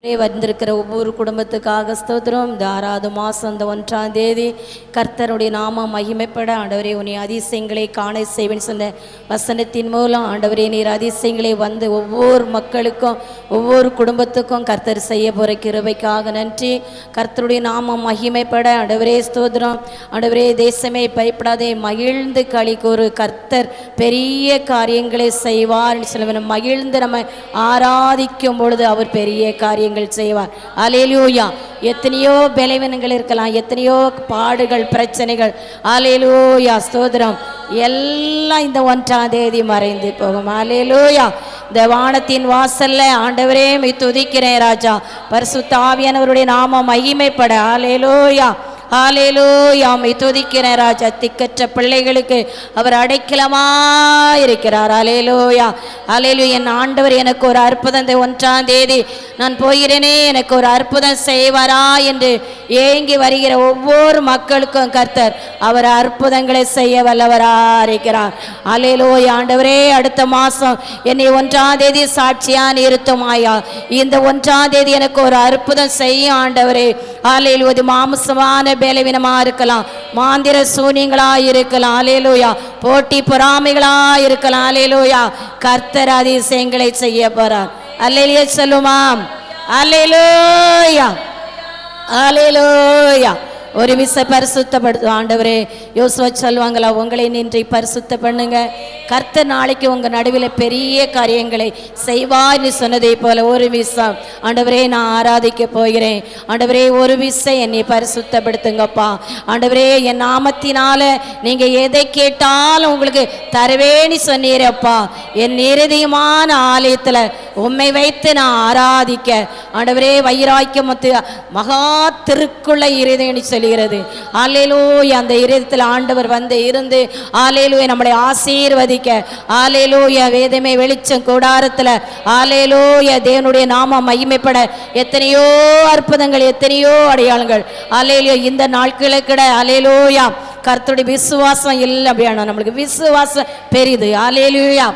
வந்திருக்கிற ஒவ்வொரு குடும்பத்துக்காக ஸ்தோத்திரம். இந்த 6வது மாதம் இந்த 1ஆம் தேதி கர்த்தருடைய நாமம் மகிமைப்பட ஆண்டவரே உன்னை அதிசயங்களை காண செய்வேன் சொன்ன வசனத்தின் மூலம் ஆண்டவரே நீர் அதிசயங்களை வந்து ஒவ்வொரு மக்களுக்கும் ஒவ்வொரு குடும்பத்துக்கும் கர்த்தர் செய்ய போகிற கிருபைக்காக நன்றி. கர்த்தருடைய நாமம் மகிமைப்பட ஆண்டவரே ஸ்தோத்திரம். ஆண்டவரே தேசமே பயப்படாதே மகிழ்ந்து களிக்கூறு, கர்த்தர் பெரிய காரியங்களை செய்வார் சொல்ல மகிழ்ந்து நம்ம ஆராதிக்கும் பொழுது அவர் பெரிய காரியங்கள் செய்வார். அல்லேலூயா. எத்தனையோ பலவீனங்கள் இருக்கலாம், எத்தனையோ பாடுகள் பிரச்சனைகள், அல்லேலூயா ஸ்தோத்திரம், எல்லாம் இந்த 1ஆம் தேதி மறைந்து போகும். அல்லேலூயா. இந்த வானத்தின் வாசல்ல ஆண்டவரே மை துதிக்கிறேன் ராஜா, பரிசுத்த ஆவியானவருடைய நாமம் மகிமைப்பட. அல்லேலூயா ஹல்லேலூயா. மை துதிக்கிறேன் ராஜா. திக்கற்ற பிள்ளைகளுக்கு அவர் அடைக்கலமாயிருக்கிறார். அல்லேலூயா அல்லேலூயா. என் ஆண்டவர் எனக்கு ஒரு அற்புதம், இந்த 1ஆம் தேதி நான் போகிறேனே எனக்கு ஒரு அற்புதம் செய்வாரா என்று ஏங்கி வருகிற ஒவ்வொரு மக்களுக்கும் கர்த்தர் அவர் அற்புதங்களை செய்ய வல்லவராயிருக்கிறார். அல்லேலூயா. ஆண்டவரே அடுத்த மாதம் என்னை 1ஆம் தேதி சாட்சியா நிறுத்துமாயா. இந்த 1ஆம் தேதி எனக்கு ஒரு அற்புதம் செய்யும் ஆண்டவரே. அல்லேலூயா. மாம்சமான பலவீனமா இருக்கலாம், மாந்திர சூனியங்களா இருக்கலாம், அல்லேலூயா, போட்டி பொறாமைகளா இருக்கலாம், அல்லேலூயா, கர்த்தர் அதிசயங்களை செய்ய போறார். அல்லேலூயா சொல்லுமாம். அல்லேலூயா அல்லேலூயா. ஒரு விசை பரிசுத்தப்படுத்தும் ஆண்டவரே. யோசுவா சொல்லுவாங்களா, உங்களை நின்று பரிசுத்த பண்ணுங்க, கர்த்தர் நாளைக்கு உங்க நடுவில் பெரிய காரியங்களை செய்வார்னு சொன்னதை போல ஒரு விசை ஆண்டவரே நான் ஆராதிக்க போகிறேன். ஆண்டவரே ஒரு விசை என்னை பரிசுத்தப்படுத்துங்கப்பா. ஆண்டவரே என் நாமத்தினால நீங்க எதை கேட்டாலும் உங்களுக்கு தருவேன்னு சொன்னீரப்பா. என் இருதயமான ஆலயத்துல உம்மை வைத்து நான் ஆராதிக்க ஆண்டவரே வைராக்கியமத்து மகா திருக்குள்ள இருதயம்னு சொல்லுகிறது. அல்லேலூயா. அந்த இருதயத்தில் ஆண்டவர் வந்து இருந்து அல்லேலூயா நம்மளை ஆசீர்வதிக்க. அல்லேலூயா. வேதமே வெளிச்சம் கூடாரத்தில் அல்லேலூயா தேவனுடைய நாமம் மகிமைப்பட எத்தனையோ அற்புதங்கள் எத்தனையோ அடையாளங்கள் அல்லேலூயா இந்த நாட்களுக்கிட. அல்லேலூயா. கர்த்தருடைய விசுவாசம் இல்லை அப்படியான நம்மளுக்கு விசுவாசம் பெரிது. அல்லேலூயா.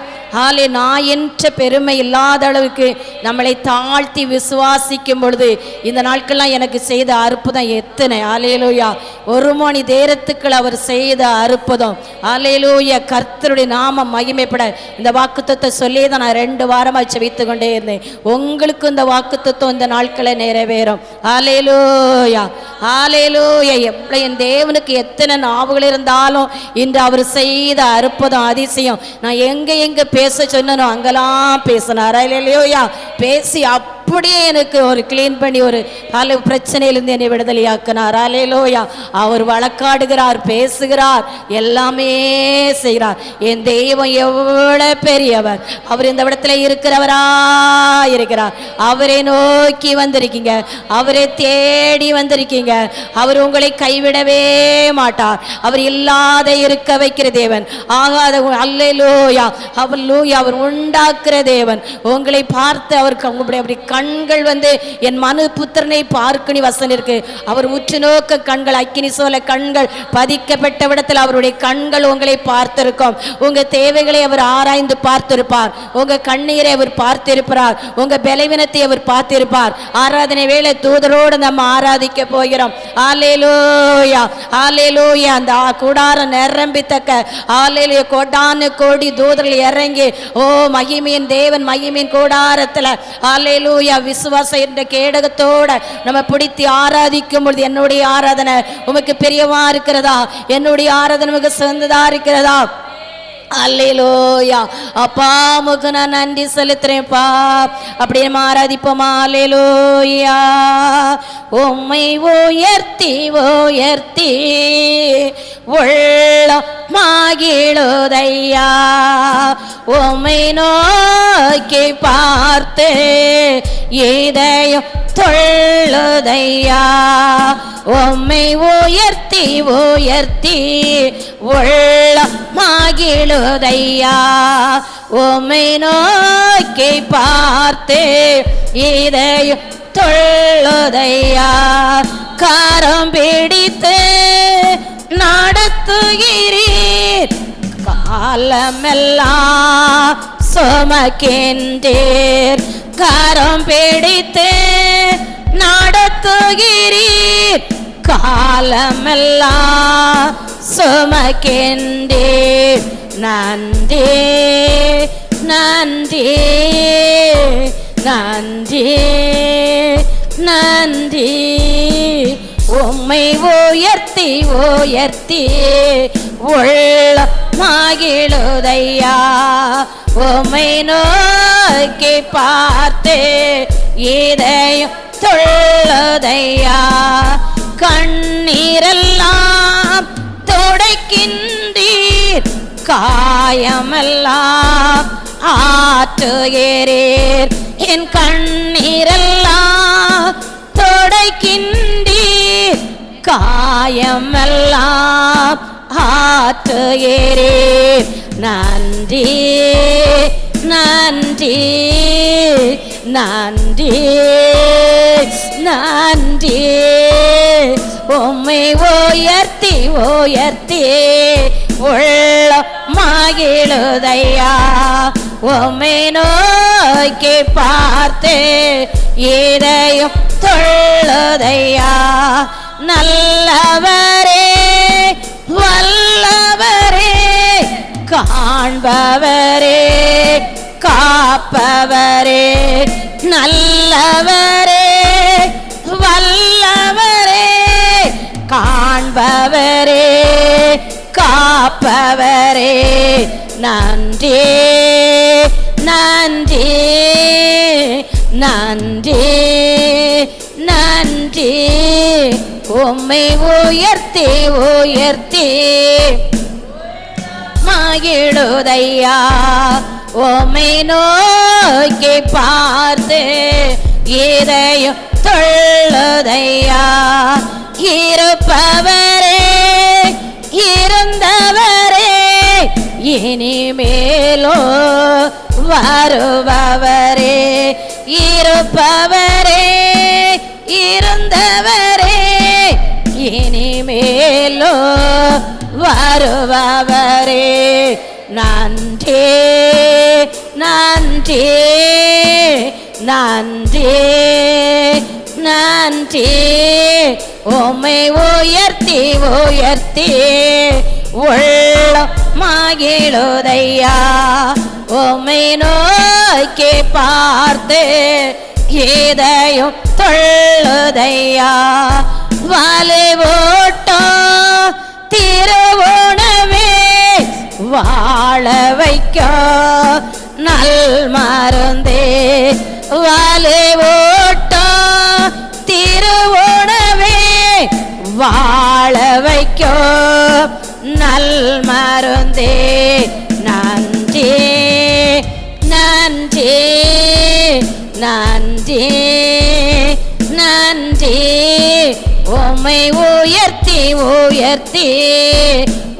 ஆலே நான் என்ற பெருமை இல்லாத அளவுக்கு நம்மளை தாழ்த்தி விசுவாசிக்கும் பொழுது இந்த நாட்கள்லாம் எனக்கு செய்த அற்புதம் எத்தனை. அல்லேலூயா. ஒரு மணி நேரத்துக்குள் அவர் செய்த அற்புதம். அல்லேலூயா. கர்த்தருடைய நாமம் மகிமைப்பட இந்த வாக்குத்தத்தை சொல்லி தான் நான் 2 வாரமாக செபித்து கொண்டே இருந்தேன். உங்களுக்கு இந்த வாக்குத்தத்தம் இந்த நாட்களை நிறைவேறும். அல்லேலூயா அல்லேலூயா. எவ்வளவு என் தேவனுக்கு எத்தனை நாவுகள் இருந்தாலும் இன்று அவர் செய்த அற்புதம் அதிசயம் நான் எங்க பேச சொன்னனோ அங்கெல்லாம் பேசினார். அல்லேலூயா. பேசி அப்படியே எனக்கு ஒரு கிளீன் பண்ணி ஒரு பல பிரச்சனையிலிருந்து என்னை விடுதலையாக்கினார். அல்லேலூயா. அவர் வழக்காடுகிறார், பேசுகிறார், எல்லாமே செய்கிறார். என் தெய்வம் எவ்வளவு பெரியவர். அவர் இந்த இடத்துல இருக்கிறவரா இருக்கிறார். அவரை நோக்கி வந்திருக்கீங்க, அவரை தேடி வந்திருக்கீங்க. அவர் உங்களை கைவிடவே மாட்டார். அவர் இல்லாத இருக்க வைக்கிற தேவன், ஆகாத அல்லேலூயா அல்லேலூயா அவர் உண்டாக்குற தேவன். உங்களை பார்த்து அவருக்கு அப்படி கண்கள் வந்து என் மனு புத்திரனை பார்க்கணி வசனம் இருக்கு. அவர் உற்று நோக்க கண்கள் அக்கினி சோல கண்கள் பதிக்கப்பட்ட விடத்தில் அவருடைய கண்கள் உங்களை பார்த்திருக்கும். உங்க தேவைகளை அவர் ஆராய்ந்து பார்த்திருப்பார். உங்க கண்ணீரை அவர் பார்த்திருப்பார். உங்க பலவீனத்தை அவர் பார்த்திருப்பார். ஆராதனை வேளை தூதரோடு நம்ம ஆராதிக்க போகிறோம். அல்லேலூயா அல்லேலூயா. அந்த கூடாரம் நிரம்பித்தக்க அல்லேலூயா கோடான கோடி தூதர்கள் இறங்கி ஓ மகிமையின் தேவன் மகிமையின் கூடாரத்துல அல்லேலூயா விசுவாசம் என்ற கேடகத்தோட நம்ம பிடித்து ஆராதிக்கும் பொழுது என்னுடைய ஆராதனை உமக்கு பெரியவா இருக்கிறதா, என்னுடைய ஆராதனை உமக்கு சிறந்ததா இருக்கிறதா. அல்லேலூயா. அப்பா உமக்கு நான் நன்றி செலுத்துறேன்ப்பா. அப்படியே ஆராதிப்போமா. அல்லேலூயா. உம்மை உயர்த்தி உயர்த்தி உள்ள மகிழுதையா. உம்மை நோக்கி பார்த்து இதயம் தொழுதையா. உம்மை உயர்த்தி உயர்த்தி உள்ள மகிழுதையா. உம்மை நோக்கி பார்த்து இதயம் தொழுதையா. கரம் பிடித்து நடத்துகிறீர், காலமெல்லாம் சுமக்கின்றீர். கரம் பிடித்து நடத்துகிறீர், காலமெல்லாம் சுமக்கின்றீர். நன்றி நன்றி நன்றி நன்றி. உம்மை உயர்த்தி உயர்த்தி உள்ள மகிழுதையா, உம்மை நோக்கி பார்த்து இதயம் துள்ளுதையா. கண்ணீரெல்லாம் துடைக்கின்றீர், காயமெல்லாம் ஆற்றுகிறீர். என் கண்ணீரெல்லாம் துடைக்கின்றீர், காயமெல்லாம் ஆற்றுகிறீர். நன்றி நன்றி நன்றி நன்றி. உம்மை உயர்த்தி உயர்த்தி உள்ள மகிழுதையா, உம்மை நோக்கி பார்த்து இதயம் துள்ளுதையா. நல்லவரே வல்லவரே, காண்பவரே காப்பவரே. நல்லவரே வல்லவரே, காண்பவரே காப்பவரே. நன்றி நன்றி நன்றி நன்றி. உம்மை உயர்த்தி உயர்த்தி மகிழுதையா, உம்மை நோக்கி பார்த்து இதயம் துள்ளுதையா. இருப்பவரே இருந்தவரே, இனிமேலோ வருபவரே. இருப்பவரே இருந்தவரே, இனிமேலோ வருபவரே. நன்றி நன்றி நன்றி நன்றி. உம்மை உயர்த்தி உயர்த்தி உள்ள மகிழுதையா, உம்மை நோக்கி பார்த்து இதயம் துள்ளுதையா. வலை ஓட்டோ திருவுணவே, வாழ வைக்க நல் மருந்தே. வலை ஓட்டோ திருவுணவே, வாழ வைக்க நல் மருந்தே. நன்றி நன்றி நன்றி நன்றி. உம்மை உயர்த்தி உயர்த்தி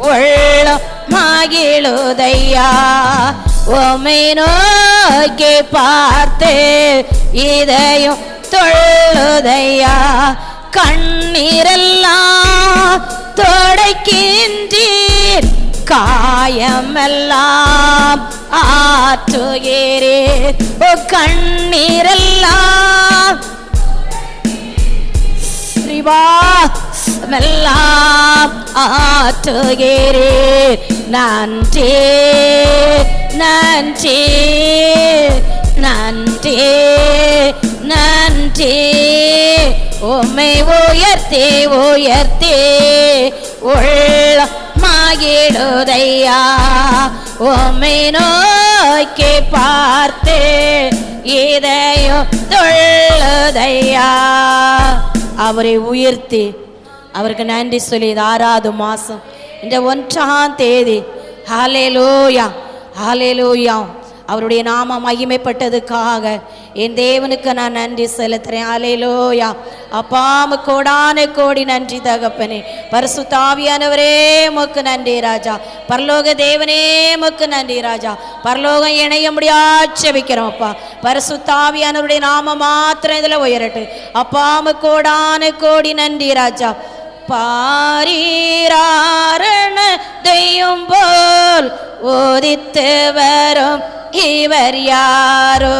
உள்ள மகிழுதையா, உம்மை நோக்கி பார்த்து இதயம் துள்ளுதையா. கண்ணீரெல்லாம் துடைக்கின்றீர், காயமெல்லாம் ஆற்றுகிறீர். ஓ கண்ணீரெல்லாம் மெல்லாம் ஆற்றுகிறீர். நன்றி நன்றி நன்றி நன்றி. உம்மை உயர்த்தி உயர்த்தி உள்ள மகிழுதையா, உம்மை நோக்கி பார்த்து இதயம் துள்ளுதையா. அவரை உயர்த்தி அவருக்கு நன்றி சொல்லி, இது 6வது மாதம் இந்த 1ஆம் தேதி. ஹல்லேலூயா ஹல்லேலூயா. அவருடைய நாம மகிமைப்பட்டதுக்காக என் தேவனுக்கு நான் நன்றி செலுத்துறேன். ஹல்லேலூயா. அப்பாமு கோடான கோடி நன்றி தகப்பனே. பரிசுத்த ஆவியானவரே உமக்கு நன்றி ராஜா. பரலோக தேவனே உமக்கு நன்றி ராஜா. பரலோகம் இணைய முடியாது ஜெபிக்கிறோம் அப்பா. பரிசுத்த ஆவியானவருடைய நாம மாத்திரம் இதில் உயரட்டு. அப்பாமு கோடான கோடி நன்றி ராஜா. பாரீராரண தெய்யம் போல் ஓதித்து வரும் இவர் யாரோ?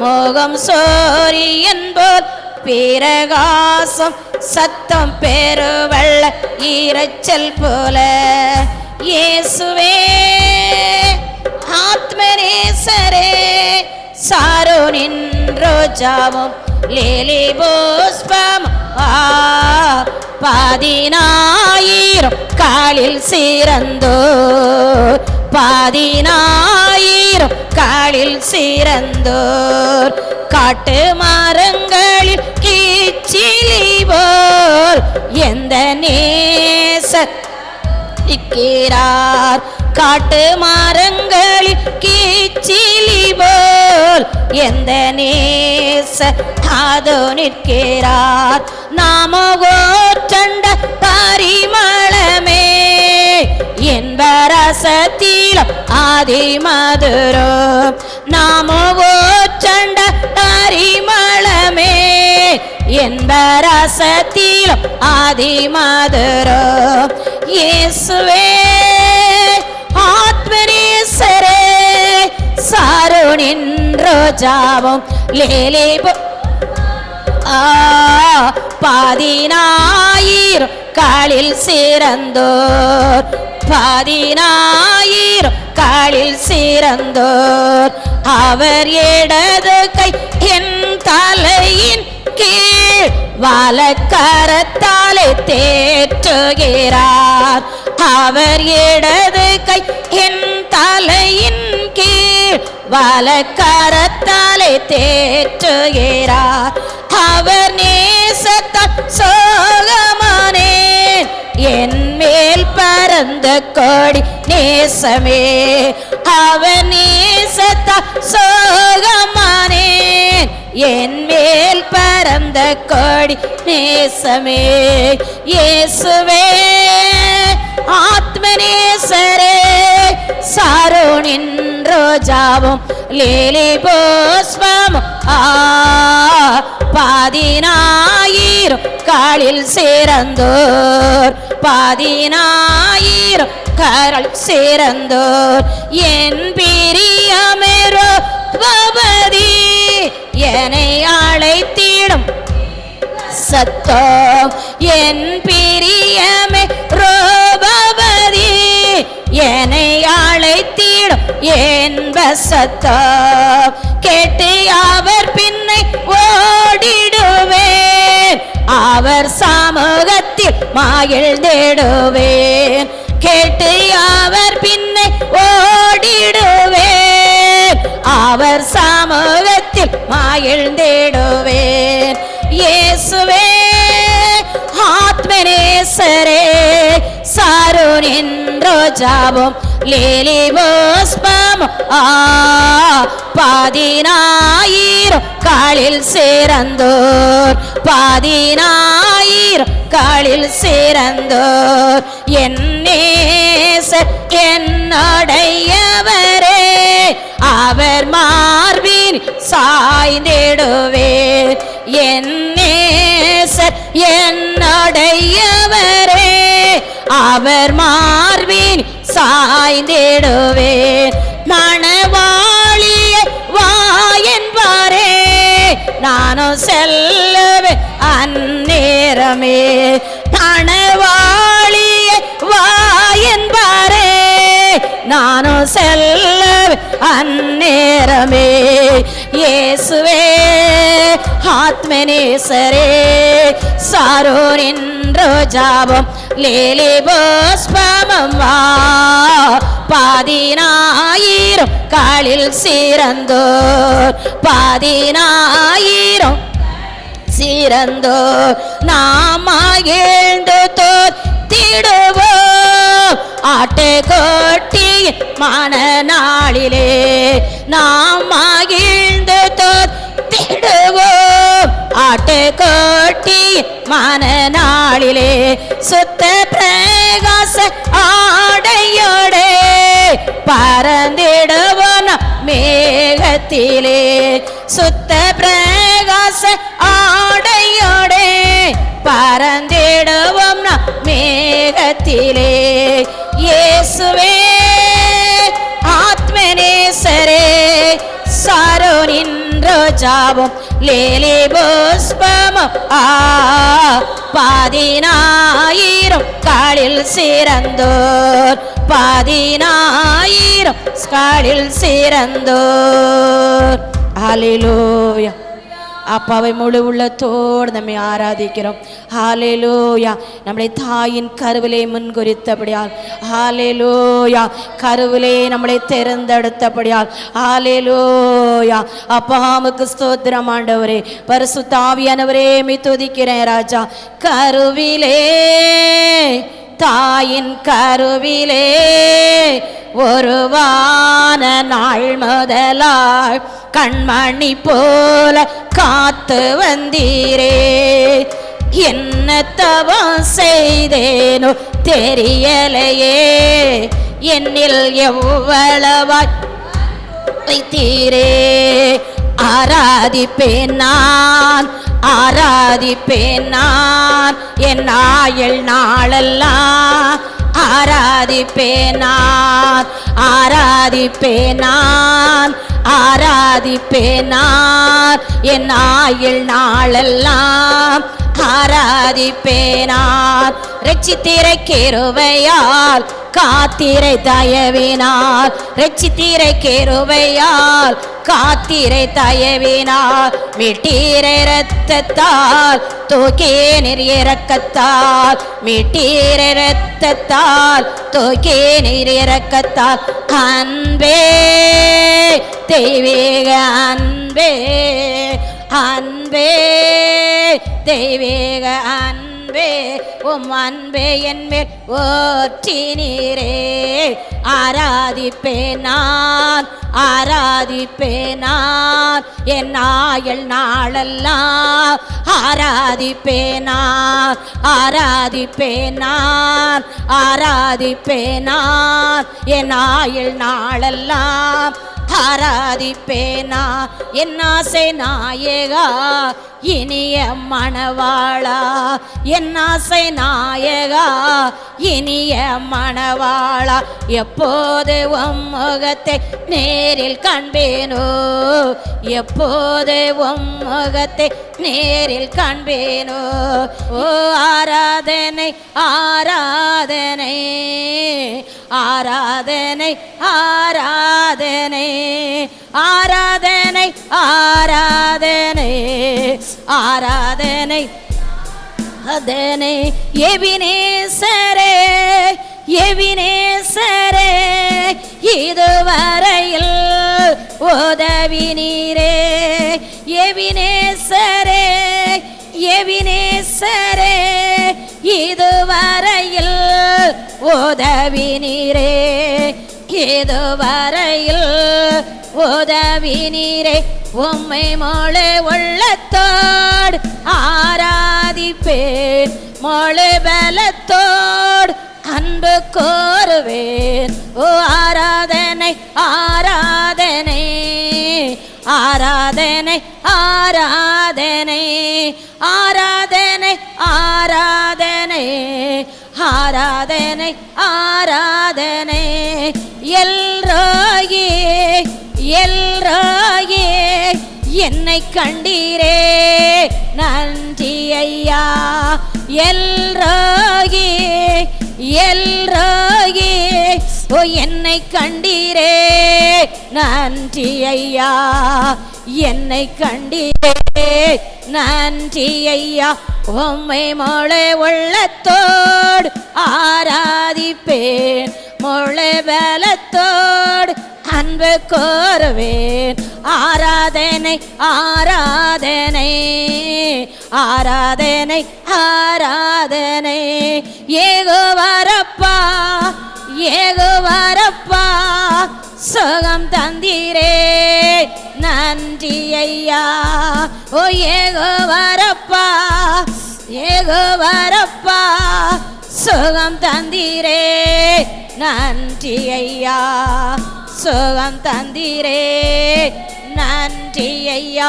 மோகம் சோரியன் போல் பிரகாசம் சத்தம் பெருவெள்ள இரைச்சல் போல. இயேசுவே ஆத்மநேசரே, சாரோனின் ரோஜாவும் லேலி புஷ்பம் பதினாயிரம் காலில் சிறந்தோர், பதினாயிரம் காலில் சிறந்தோர். காட்டு மரங்களில் கீச்சிலி போல் எந்த நேசர் நிற்கிறார். காட்டு மரங்களில் கீச்சிலி போல் எந்த நேசர் அதோ நிற்கிறார். நாமோ ஓற்றண்ட பரிமளமே, என்பரசத்திலும் அதிமதுரம். நாமோ ஓற்றண்ட பரிமளமே, என்பரசத்திலும் அதிமதுரம். இயேசுவே ஆத்மநேசரே, சாரோனின் ரோஜாவும் லேலி பதினாயிரம் காலில் சிறந்தோர், பதினாயிரம் காலில் சிறந்தோர். அவர் இடது கை என் தலையின் கீழ் வலக்கரத்தாலே தேற்றுகிறார். அவர் இடது கை என் தலையின் கீழ் வலக்கரத்தாலே தேற்றுகிறார். அவர் நேசத்தால் சோகமானேன், என் மேல் பறந்த கொடி நேசமே. அவர் நேசத்தால் சோகமானேன், என் மேல் பறந்த கொடி நேசமே. இயேசுவே ஆத்மநேசரே, சாரோனின் ரோஜாவும் லேலி புஷ்பம் பதினாயிரம் காலில் சிறந்தோர், பதினாயிரம் காலில் சிறந்தோர். என் பிரியமேரோ பவதி, என்னை அழைத்திடும் சத்தம். என் பிரியமே ரோபவதி, என்னை அழைத்திடும் என்ப சத்தம். கேட்டு அவர் பின்னை ஓடிடுவேன், அவர் சமூகத்தில் மகிழ்ந்திடுவேன். கேட்டு அவர் பின்னை ஓடிடுவேன், அவர் சமூகத்தில் மகிழ்ந்திடுவேன். இயேசுவே ஆத்மநேசரே, சாரோனின் ரோஜாவும் லேலி புஷ்பம் பதினாயிரம் காலில் சிறந்தோர், பதினாயிரம் காலில் சிறந்தோர். என் நேசர் என்னுடையவரே, அவர் மார்பின் சாய்ந்திடுவேன். என் நேசர் என்னுடையவரே, அவர் மார்பின் சாய்ந்திடுவேன். மணவாளியை வா என்பாரே, நானும் செல்லுவேன் அந்நேரமே. மணவாளியை வா என்பாரே, நானும் செல்லுவேன் அந்நேரமே. இயேசுவே ஆத்மநேசரே, சாரோனின் ரோஜாவும் லேலி புஷ்பம் பதினாயிரம் காலில் சிறந்தோர், பதினாயிரம் சிறந்தோர். நாம் மகிழ்ந்து தோத்திடுவோம் ஆட்டுக்குட்டியின் மனநாளிலே, நாம் மகிழ்ந்து தோத்திடுவோம் ஆட்டுக்குட்டியின் மனநாளிலே. சுத்த பிரகாச ஆடையோடே பறந்திடுவோம் மேகத்திலே, சுத்த பிரகாச ஆடையோடே பறந்திடுவோம் மேகத்திலே. இயேசுவே ஆத்மநேசரே, ரோஜாவும் லேலி புஷ்பமும் பதினாயிரம் காலில் சிறந்தோர், பதினாயிரம் காலில் சிறந்தோர். ஹல்லேலூயா. அப்பாவை முழு உள்ளத்தோடு நம்மை ஆராதிக்கிறோம். ஹல்லேலூயா. நம்முடைய தாயின் கருவிலே முன்குறித்தபடியால், ஹல்லேலூயா, கருவிலே நம்மளை தேர்ந்தெடுத்தபடியால், ஹல்லேலூயா. அப்பாவுக்கு ஸ்தோத்திரம் ஆண்டவரே. பரிசுத்த ஆவியானவரே மே துதிக்கிறேன் ராஜா. கருவிலே, தாயின் கருவிலே ஒருவான நாள் முதலாய் கண்மணி போல காத்து வந்தீரே. என்ன தவம் செய்தேனோ தெரியலையே, என்னில் எவ்வளவாய் வைத்தீரே. ஆராதிப்பேன் நான், ஆராதிப்பேன் நான் என் ஆயுள் நாளெல்லாம். ஆராதிப்பேன் நான், ஆராதிப்பேன் நான், ஆராதிப்பேன் நான் என் ஆயுள் நாளெல்லாம். ஆராதிப்பேன் நான். ரட்சித்தீரை கிருபையால், காத்திரை தயவினால், ரட்சித்தீரை கிருபையால், காத்திரை தயவினால், மீட்டீரை இரத்தத்தால், தூக்கீர் இரக்கத்தால், மீட்டீரை இரத்தத்தால், தூக்கீர் இரக்கத்தால். அன்பே, தெய்வீக அன்பே, அன்பே, தெய்வீக அன்பே, உம் அன்பே என்மேல் ஓற்றினீரே. ஆராதிப்பேன் நான், ஆராதிப்பேன் நான் என் ஆயுள் நாளெல்லாம். ஆராதிப்பேன் நான், ஆராதிப்பேன் நான், ஆராதிப்பேன் நான் என் ஆயுள் நாளெல்லாம். ஆராதிப்பேனா என் ஆசை நாயகா, இனிய மணவாளா, என் ஆசை நாயகா, இனிய மணவாளா. எப்போது உம் முகத்தை நேரில் காண்பேனோ, எப்போது உம் முகத்தை நேரில் காண்பேனோ. ஓ ஆராதனை, ஆராதனை, ஆராதனை, ஆராதனை, ஆராதனை, ஆராதனை, ஆராதனை, அதனை. எபினேசரே, எபினேசரே, இதுவரையில் உதவி நீரே. எபினேசரே, எபினேசரே, இதுவரையில் உதவி நீரே. இதுவரையில் உதவி நீரே. உம்மை முழு உள்ளத்தோடு ஆராதிப்பேன், முழு பலத்தோடு அன்பு கோருவேன். ஓ ஆராதனை, ஆராதனை, ஆராதனை, ஆராதனை, ஆராதனை, ஆராதனை, ஆராதனை, ஆராதனை. எல்ரோகி, எல்ரோகி, என்னை கண்டீரே நன்றி ஐயா. எல்ரோகி, எல்ரோகி, ஓ என்னை கண்டீரே நன்றி ஐயா. என்னை கண்டீரே நன்றி ஐயா. உம்மை முழு உள்ளத்தோடு ஆராதிப்பேன், முழு பலத்தோடு அன்பு கோருவேன். ஆராதனை, ஆராதனை, ஆராதனை, ஆராதனை. ஏகோவாரப்பா, ஏகோவாரப்பா, சுகம் தந்தீரே நன்றி ஐயா. ஓ ஏகோவாரப்பா, ஏகோவாரப்பா, சுகம் தந்தீரே நன்றி ஐயா. சுகம் தந்தீரே நன்றி ஐயா.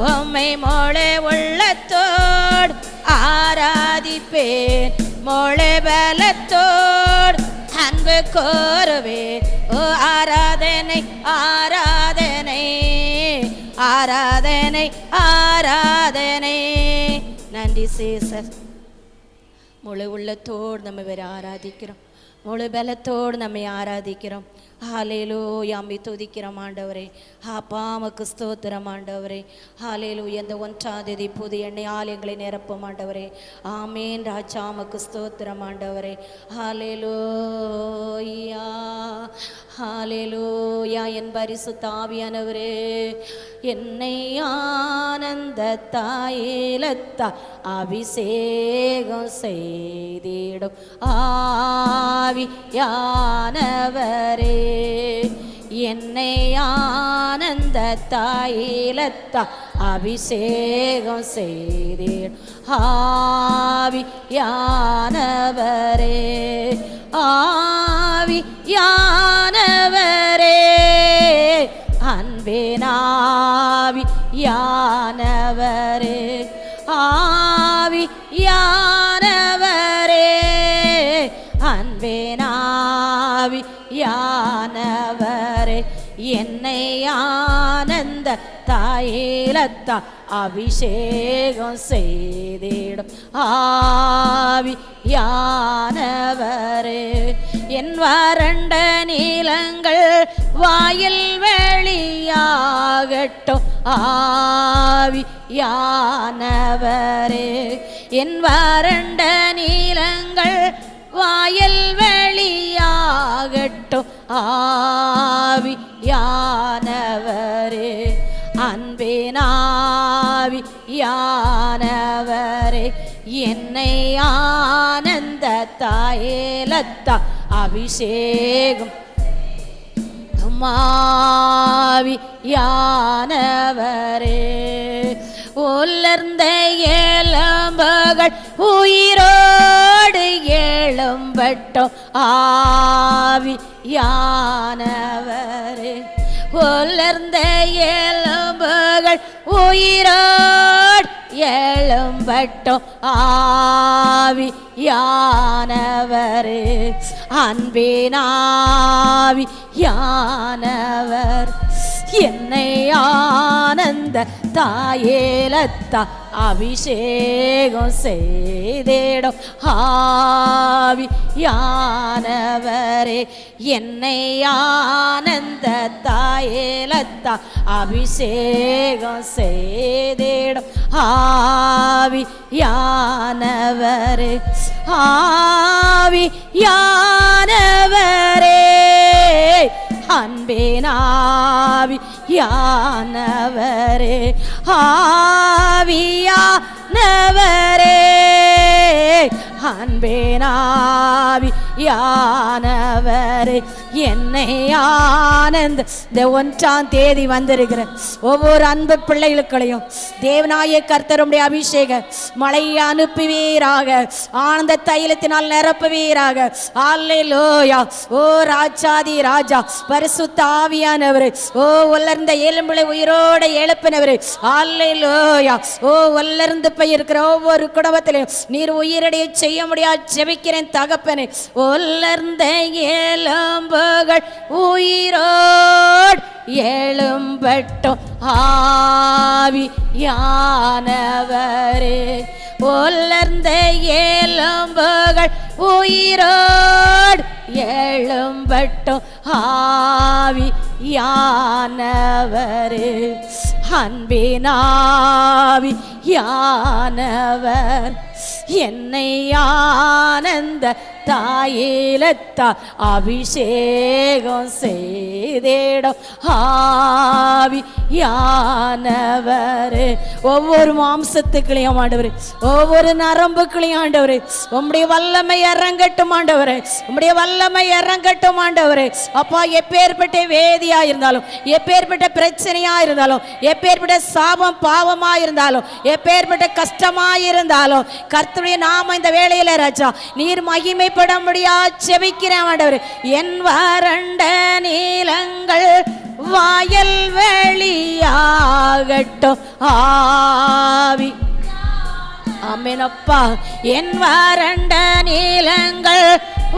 உம்மை முழு உள்ளத்தோடு ஆராதிப்பேன், முழு பலத்தோடு அன்பு கோருவேன். ஓ ஆராதனை, ஆராதனை, ஆராதனை ஆராதனை. நன்றி சீசர். முழு உள்ளத்தோடு நம்ம வேற ஆராதிக்கிறோம், முழு பலத்தோடு நம்மை ஆராதிக்கிறோம். ஹல்லேலூயா, அம்மை துதிக்கிறோம் ஆண்டவரே. பாமக்கு ஸ்தோத்திரம் ஆண்டவரே. ஹல்லேலூயா. இந்த 1ஆம் தேதி புது எண்ணெய் ஆலயங்களை நிரப்பும் ஆண்டவரே. ஆமேன் ராஜா, உமக்கு ஸ்தோத்திரம் ஆண்டவரே. ஹல்லேலூயா ஹல்லேலூயா. என் பரிசுத்த ஆவியானவரே, என்னை ஆனந்த தாயிலத்தா அபிஷேகம் செய்திடும் ஆவியானவரே, என்னை ஆனந்த தாயிலத்தா அபிஷேகம் செய்திடும் ஆவியானவரே. ஆவியானவரே, அன்பினாவியானவரே, ஆவியானவரே, அன்பினாவியானவரே, என்னை ஆனந்த தாயிலத்தா அபிஷேகம் செய்திடும் ஆவியானவரே. என் வறண்ட நீலங்கள் வாயில் வெளியாகட்டும் ஆவியானவரே, என் வறண்ட நீலங்கள் வாயில் வெளியாகட்டும் ஆவியானவரே, அன்பினாவியானவரே, என்னை ஆனந்த தாயிலத்தா அபிஷேகம் ஆவியானவரே. உலர்ந்த எலும்புகள் உயிரோடு எழும்பட்டும் ஆவியானவரே, உலர்ந்த எலும்புகள் உயிரோடு எழும்பட்டும் ஆவியானவரே, அன்பினாவியானவர், என்னை ஆனந்த தாயிலத்தா அபிஷேகம் செய்திடும் ஆவியானவரே, என்னை ஆனந்த தாயிலத்தா அபிஷேகம் செய்திடும் ஆவியானவரே, ஆவியானவரே, அன்பினாவியானவரே, ஆவியானவரே, அன்பினாவியானவரே, என்னை ஆனந்த இந்த 1ஆம் தேதி வந்திருக்கிற ஒவ்வொரு அன்பு பிள்ளைகளுக்களையும் தேவனாய கர்த்தருடைய அபிஷேக மழையை அனுப்புவீராக, ஆனந்த தைலத்தினால் நிரப்புவீராக. அல்லேலூயா. ஓ ராஜாதி ராஜா, பரிசுத்த ஆவியானவரே, ஓ உலர்ந்த எலும்புகளை உயிரோடு எழுப்பினவரே, அல்லேலூயா. ஓ உலர்ந்து போயிருக்கிற ஒவ்வொரு குடும்பத்திலையும் நீர் உயிரடைய செய்ய முடியாது ஜெபிக்கிறேன் தகப்பனே. உலர்ந்த எலும்புகள் உயிரோடு எழும்பட்டும் ஆவியானவரே, உலர்ந்த எலும்புகள் உயிரோடு எழும்பட்டும் ஆவியானவரே, அன்பினாவியானவர், என்னை ஆனந்த தாயிலத்தா அபிஷேகம் செய்திடும் ஆவியானவரே. ஒவ்வொரு மாம்சத்துக்களையும் ஆண்டவரே, ஒவ்வொரு நரம்புக்களையும் ஆண்டவரே, உம்முடைய வல்லமை இறங்கட்டும் ஆண்டவரே, உம்முடைய வல்லமை இறங்கட்டும் ஆண்டவரே. அப்பா, எப்பேற்பட்ட வேதியா இருந்தாலும், எப்பேற்பட்ட பிரச்சனையா இருந்தாலும், எப்பேற்பட்ட சாபம் பாவமா இருந்தாலும், எப்பேற்பட்ட கஷ்டமா இருந்தாலும், கர்த்தருடைய நாம இந்த வேளையில ராஜா நீர் மகிமைப்பட முடியாது ஜெபிக்கிறேன் ஆண்டவரே. என் வறண்ட நீலங்கள் வாயல் வெளியாகட்டும் ஆவி. ஆமெனப்பா. என் வறண்ட நீலங்கள்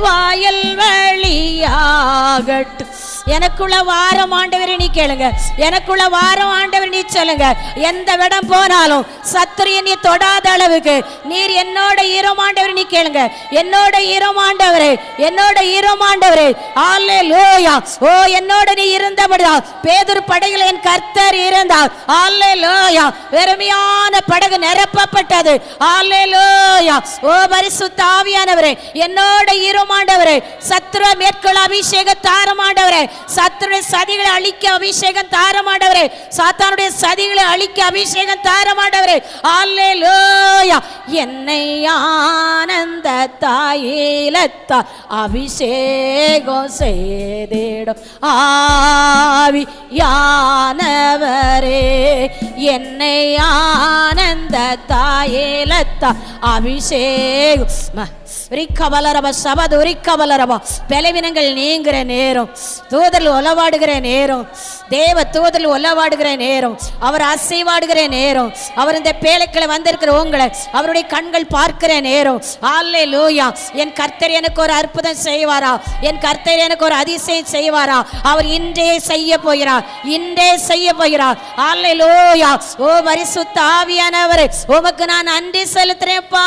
வாயல் வெளியாகட்டும் எனக்குள்ள வாரம் ஆண்டவரே நீ கேளுங்க, எனக்குள்ள வாரம் ஆண்டவர் நீ சொல்லுங்க. எந்த இடம் போனாலும் சத்துரு என்னை தொடாத அளவுக்கு நீர் என்னோட ஈரமாண்டவர் நீ கேளுங்க. என்னோட ஈரமாண்டவரே, என்னோட ஈரமாண்டவரே, அல்லேலூயா. ஓ என்னோட நீ இருந்தபடியா பேதுரு படகில் என் கர்த்தர் இருந்தார். அல்லேலூயா. வெறுமையான படகு நிரப்பப்பட்டது. அல்லேலூயா. ஓ பரிசுத்த ஆவியானவரே, என்னோட ஈரமாண்டவரே, சத்துரு மேற்கொள்ள அபிஷேகம் தாரமாண்டவரே, சத்துருடைய சதிகளை அழிக்க அபிஷேகம் தாரமாண்டவரே, சாத்தானுடைய சதிகளை அழிக்க அபிஷேகம் தாரமாண்டவரே. அல்லேலூயா. என்னை ஆனந்த தாயிலத்தா அபிஷேகம் செய்திடும் ஆவியானவரே, என்னை ஆனந்த தாயிலத்தா அபிஷேகம் பலவீனங்கள் நீங்கிற நேரம், தூதல் உளவாடுகிற நேரம், தேவ தூதல் உளவாடுகிற நேரம், அவர் அசைவாடுகிற நேரம், அவர் இந்த பேழைக்களை வந்திருக்கிற உங்களை அவருடைய கண்கள் பார்க்கிற நேரம். அல்லேலூயா. என் கர்த்தர் எனக்கு ஒரு அற்புதம் செய்வாரா, என் கர்த்தர் எனக்கு ஒரு அதிசயம் செய்வாரா, அவர் இன்றே செய்ய போகிறார், இன்றே செய்ய போகிறார். அல்லேலூயா. ஓ பரிசுத்த ஆவியானவரே, உமக்கு நான் நன்றி செலுத்துறேன்ப்பா.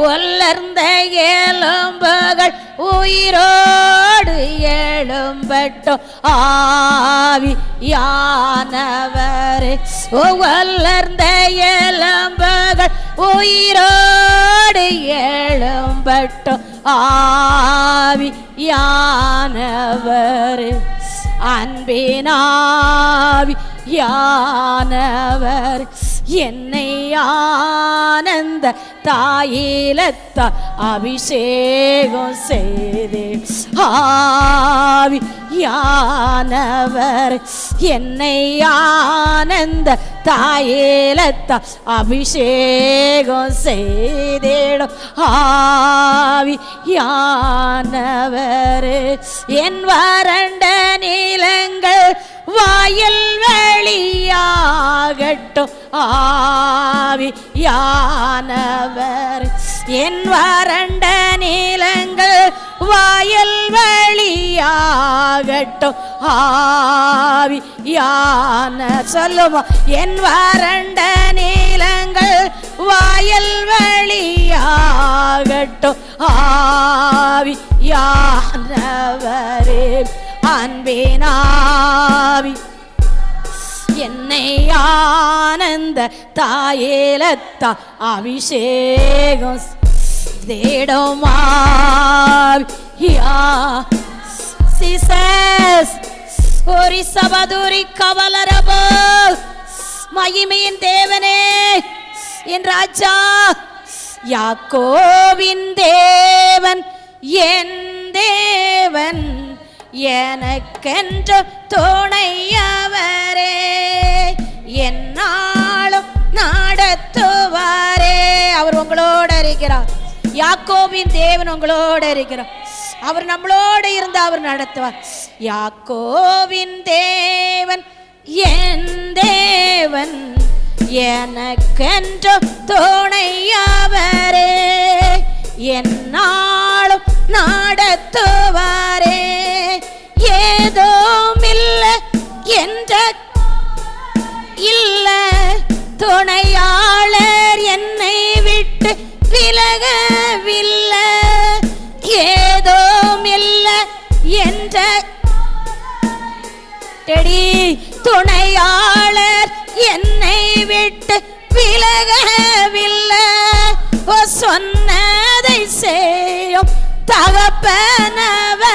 வளர்ந்த எலும்புகள் உயிரோடு எழும்பட்டும் ஆவியானவரே, ஓ வளர்ந்த எலும்புகள் உயிரோடு எழும்பட்டும் ஆவியானவரே, அன்பினாவியானவர் என்னை ஆனந்த தாயிலத்த அபிஷேகம் செய்தே. ஆவியானவர் என்னை ஆனந்த தாயிலத்த அபிஷேகம் செய்திடும் ஆவியானவர் என் வறண்ட நிலங்கள் வாயில் வெளியாகட்டும் ஆவியானவர் என் வறண்ட நிலங்கள் வாயில் வெளியாகட்டும் ஆவியான சொல்லுமா என் வறண்ட நிலங்கள் வாயில் வெளியாகட்டும் ஆவியானவரே, அன்பினாவி என்னை ஆனந்த தாயிலத்தா அபிஷேகம் தேடுமாவியா சிசஸ் ஒரு சபதுரி கவலரபோ மகிமையின் தேவனே என் ராஜா யாக்கோவின் தேவன் என் தேவன் எனக்கென்று துணையவரே என்னாலும் நடத்துவாரே. அவர் உங்களோட இருக்கிறார். யாக்கோபின் தேவன் உங்களோட இருக்கிறார். அவர் நம்மளோட இருந்து அவர் நடத்துவார். யாக்கோபின் தேவன் என் தேவன் எனக்கென்று துணையவரே என்னாலும் நடத்துவாரே. ஏதோம் இல்லை என்ற இல்ல துணையாளர் என்னை விட்டு விலகவில்லை. ஏதோம் இல்லை என்ற துணையாளர் என்னை விட்டு விலகவில்லை. சொன்னதை செய்யும் தகப்பனவர்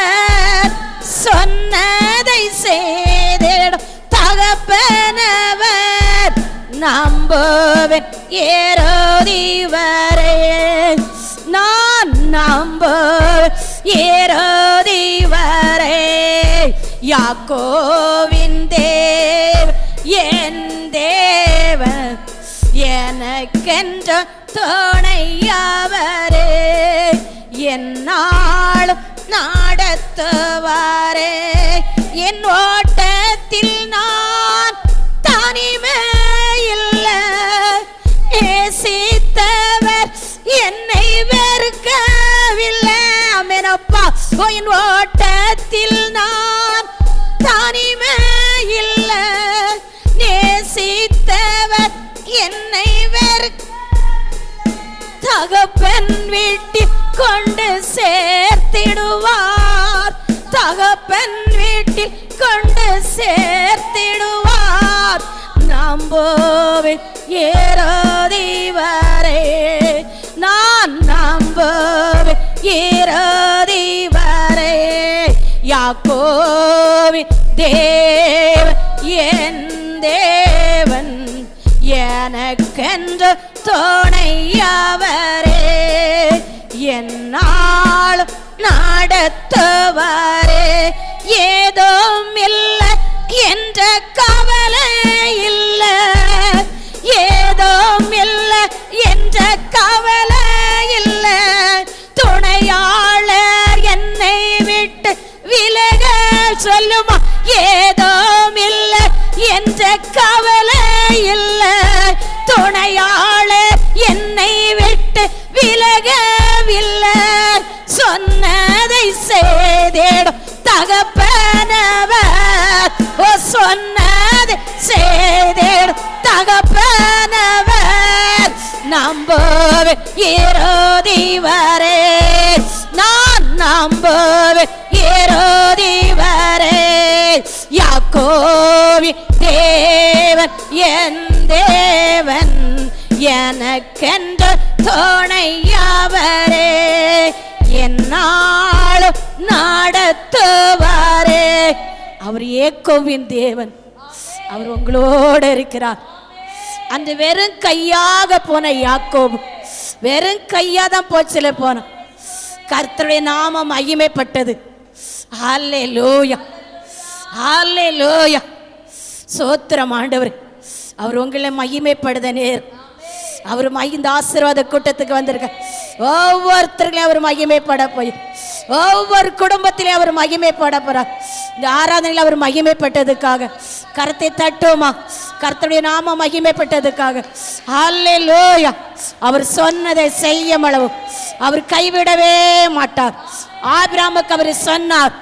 சொன்னதை செய்திடும் தகப்பனவர் நம்புவேன் ஏரோதிவரே நான் நம்புவேன் ஏரோதிவரே. யாக்கோவின் தேவன் என் தேவன் எனக்கென்று துணையவரே என்னாலும் நடத்துவாரே. என் ஓட்டத்தில் நான் தனிமையில்லை நேசித்தவர் என்னை வெறுக்கவில்லை. அமேனப்பா என் ஓட்டத்தில் நான் தகப்பன் வீட்டில் கொண்டு சேர்த்திடுவார். தகப்பன் வீட்டில் கொண்டு சேர்த்திடுவார். நம்புவேன் இறுதி வரை, நான் நம்புவேன் இறுதி வரை. யாக்கோபின் தேவன் என் தேவன், எனக்கென்று துணையவரே. என்னாலும் நடத்துவாரே. ஏதும் இல்லை என்ற கவலை இல்லை, ஏதும் இல்லை என்ற கவலை இல்லை. துணையாளர் என்னை விட்டு விலக சொல்லுமா. ஏதும் இல்லை என்ற கவலை இல்லை. துணையாளர் என்னை விட்டு விலகவில்லை. சொன்னதை செய்திடும் தகப்பனவர், ஓ சொன்னதை செய்திடும் தகப்பனவர். நம்புவேன் இறுதி வரை, நான் நம்புவேன் இறுதி வரை. யாக்கோபின் தேவன் என் தேவன், எனக்கென்று துணையவரே. என்னாலும் நடத்துவாரே. அவர் யாக்கோபின் தேவன், அவர் உங்களோடு இருக்கிறார். அந்த வெறும் கையாக போன யாக்கோபு வெறும் கையா தான் போச்சுல போன. கர்த்தருடைய நாமம் மகிமைப்பட்டது. ஹல்லேலூயா, ஹல்லேலூயா. சோத்திரம் ஆண்டவரே. அவர் உங்களை மகிமைப்படுத நேர். அவர் இந்த ஆசீர்வாத கூட்டத்துக்கு வந்திருக்க ஒவ்வொருத்தர்களையும் அவர் மகிமைப்பட போய், ஒவ்வொரு குடும்பத்திலையும் அவர் மகிமைப்பட போறார். இந்த ஆராதனையில் அவர் மகிமைப்பட்டதுக்காக கரத்தை தட்டுமா. கர்த்தருடைய நாமம் மகிமைப்பட்டதுக்காக ஹல்லேலூயா. அவர் சொன்னதை செய்யும் அளவு அவர் கைவிடவே மாட்டார். ஆபிரகாமுக்கு அவர் சொன்னார்,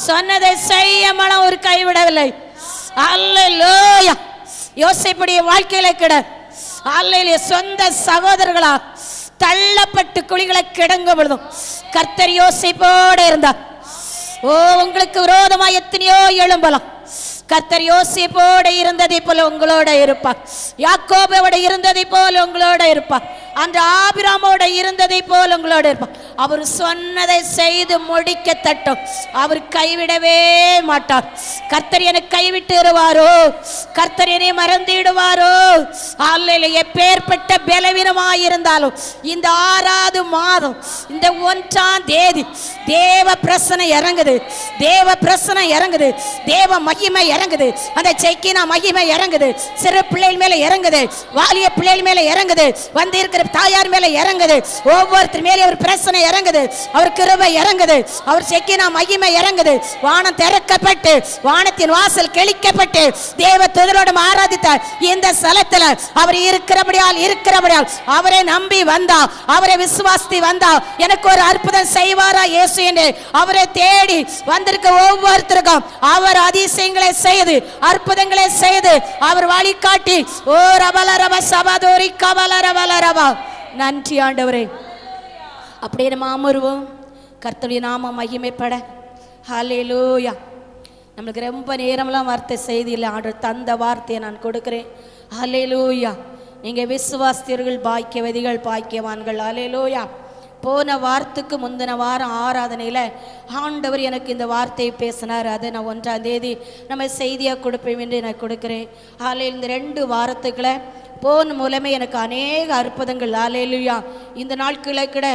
சொன்னதை செய்யும் அளவு அவர் கைவிடவில்லை. ஹல்லேலூயா. யோசேப்புடைய வாழ்க்கையில கிட அல்லேலூயா. சொந்த சகோதரர்களா தள்ளப்பட்டு குழிகளை கிடங்கும் பொழுதும் கர்த்தர் யோசேப்போடு இருந்தார். ஓ, உங்களுக்கு விரோதமாய் எத்தனையோ எழும்பலாம். கர்த்தர் யோசேப்போடு இருந்ததை போல உங்களோட இருப்பார். யாக்கோபோடு இருந்ததை போல உங்களோட இருப்பார். அன்று ஆபிரகாமோடு இருந்ததை போல உங்களோட இருப்பார். அவர் சொன்னதை செய்து முடிக்க தட்டும். அவர் கைவிடவே மாட்டார். கர்த்தர் என்னை கைவிட்டு இருவாரோ, கர்த்தர் என்னை மறந்துடுவாரோ. அல்லேலூயா. எப்பேற்பட்ட பலவீனமாயிருந்தாலும் இந்த 6வது மாதம் இந்த 1ஆம் தேதி தேவ பிரசனை இறங்குது, தேவ பிரசனை இறங்குது, தேவ மகிமை இறங்குது. அந்த செக்கினா மகிமை இறங்குது. சிறு பிள்ளைகள் மேல இறங்குது, வாலிய பிள்ளைகள் மேல இறங்குது, வந்து இருக்கிற தாயார் மேல இறங்குது. ஒவ்வொருத்தர் மேலே அவர் பிரசனை இறங்குது, அவர் கிருபை இறங்குது, அவர் செக்கினா மகிமை இறங்குது. வானம் திறக்கப்பட்டு வானத்தின் வாசல் கிழிக்கப்பட்டு தேவ தூதரோடு ஆராதித்தார். இந்த ஸ்தலத்துல அவர் இருக்கிறபடியால் அவரை நம்பி வந்தா, அவரை விசுவாசித்து வந்தா எனக்கு ஒரு அற்புதம் செய்வாரா இயேசு என்று அவரை தேடி வந்திருக்க ஒவ்வொருத்தருக்கும் அவர் அதிசயங்களை செய்து அற்புதங்களை செய்து அவர் வழிகாட்டி ஓ ரபலரப சபதோரி கபலரபலரபா. நன்றி ஆண்டவரே. அப்படியே நம்ம அமருவோம். கர்த்தருடைய நாமம் மகிமைப்பட. ஹல்லேலூயா. நம்மளுக்கு ரொம்ப நேரம்லாம் வார்த்தை செய்தி இல்லை. ஆண்டவர் தந்த வார்த்தையை நான் கொடுக்கிறேன். ஹல்லேலூயா. நீங்கள் விசுவாசித்தீர்கள், பாக்கியவதிகள், பாக்கியவான்கள். ஹல்லேலூயா. போன வாரத்துக்கு முந்தின வாரம் ஆராதனையில் ஆண்டவர் எனக்கு இந்த வார்த்தையை பேசினார். அதை நான் 1ஆம் தேதி நம்ம செய்தியாக கொடுப்பேன் என்று நான் கொடுக்குறேன். ஹல்லேலூயா. இந்த 2 வாரத்துக்குள்ள போன் மூலமே எனக்கு அநேக அற்புதங்கள். ஹல்லேலூயா. இந்த நாட்களை கூட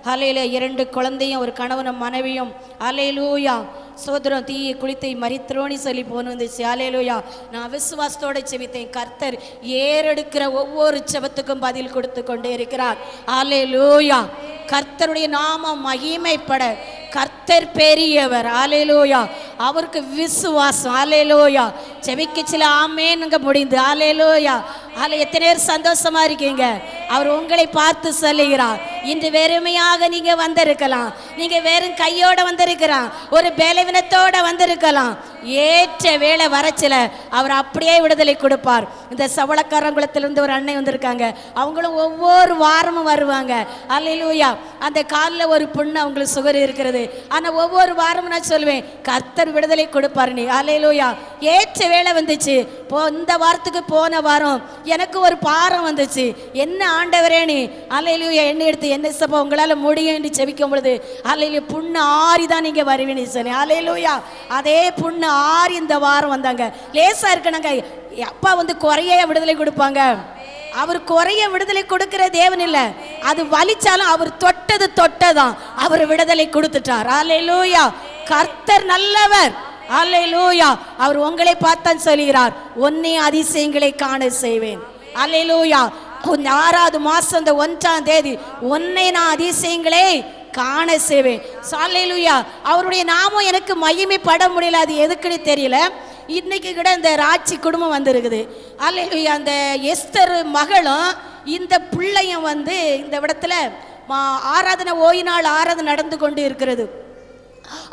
ஹல்லேலூயா 2 குழந்தையும் ஒரு கணவனும் மனைவியும் ஹல்லேலூயா சோதரம் தீயை குளித்தை மரித்திரோனி சொல்லி போன வந்துச்சு. ஹல்லேலூயா. நான் விசுவாசத்தோடு செபித்தேன். கர்த்தர் ஏறெடுக்கிற ஒவ்வொரு செபத்துக்கும் பதில் கொடுத்து கொண்டே இருக்கிறார். ஹல்லேலூயா. கர்த்தருடைய நாமம் மகிமைப்பட. கர்த்தர் பெரியவர். ஹல்லேலூயா. அவருக்கு விசுவாசம். ஹல்லேலூயா. செபிக்க சில ஆமேனுங்க முடிந்து. ஹல்லேலூயா. எத்தனை பேர் சந்தோஷமா இருக்கீங்க? அவர் உங்களை பார்த்து சொல்லுகிறார், இன்று வெறுமையாக நீங்க வந்திருக்கலாம், நீங்க வெறும் கையோட வந்திருக்கலாம், ஒரு பலவீனத்தோட வந்திருக்கலாம். ஏற்ற வேளை வரச்சில அவர் அப்படியே விடுதலை கொடுப்பார். இந்த சவளக்காரங்குளத்திலிருந்து ஒரு அன்னை வந்திருக்காங்க. அவங்களும் ஒவ்வொரு வாரமும் வருவாங்க. அல்லேலூயா. அந்த காலில் ஒரு புண்ணு அவங்களுக்கு சுகர் இருக்கிறது. ஆனால் ஒவ்வொரு வாரமும் நான் சொல்லுவேன், கர்த்தர் விடுதலை கொடுப்பார். நீ அல்லேலூயா. ஏற்ற வேளை வந்துச்சு. இந்த வாரத்துக்கு போன வாரம் எனக்கு ஒரு பாரம் வந்துச்சு. என்ன ஆண்டவரே நீ அல்லேலூயா என்ன எடுத்து என்ன சப்பா உங்களால் முடியும் என்று செபிக்கும் பொழுது அல்லேலூயா புண்ணு ஆறி தான் நீங்கள் வருவீன்னு சொல்லி அல்லேலூயா. அதே புண்ணு ஆறி இந்த வாரம் வந்தாங்க. லேசா இருக்கணுங்க. அப்பா வந்து குறைய விடுதலை கொடுப்பாங்க. அவர் குறைய விடுதலை கொடுக்கிற தேவன் இல்ல, அது வலிச்சாலும் அவர் தொட்டதான் அவர் விடுதலை கொடுத்துட்டார். அல்லேலூயா. கர்த்தர் நல்லவர். அல்லேலூயா. அவர் உங்களை பார்த்தான் சொல்கிறார், உன்னை அதிசயங்களை காண செய்வேன். அல்லேலூயா. 6வது மாசம் இந்த 1ஆம் தேதி உன்னை நான் அதிசயங்களே காண செய்வேன். அல்லேலூயா. அவருடைய நாமம் எனக்கு மகிமைப்பட முடியல, அது எதுக்குன்னு தெரியல. இன்னைக்கு கூட இந்த ராட்சி குடும்பம் வந்திருக்குது. அல்லேலூயா. அந்த எஸ்தர் மகளும் இந்த பிள்ளையும் வந்து இந்த இடத்துல ஆராதனை ஓய்நாள் ஆராதனை நடந்து கொண்டு இருக்கிறது.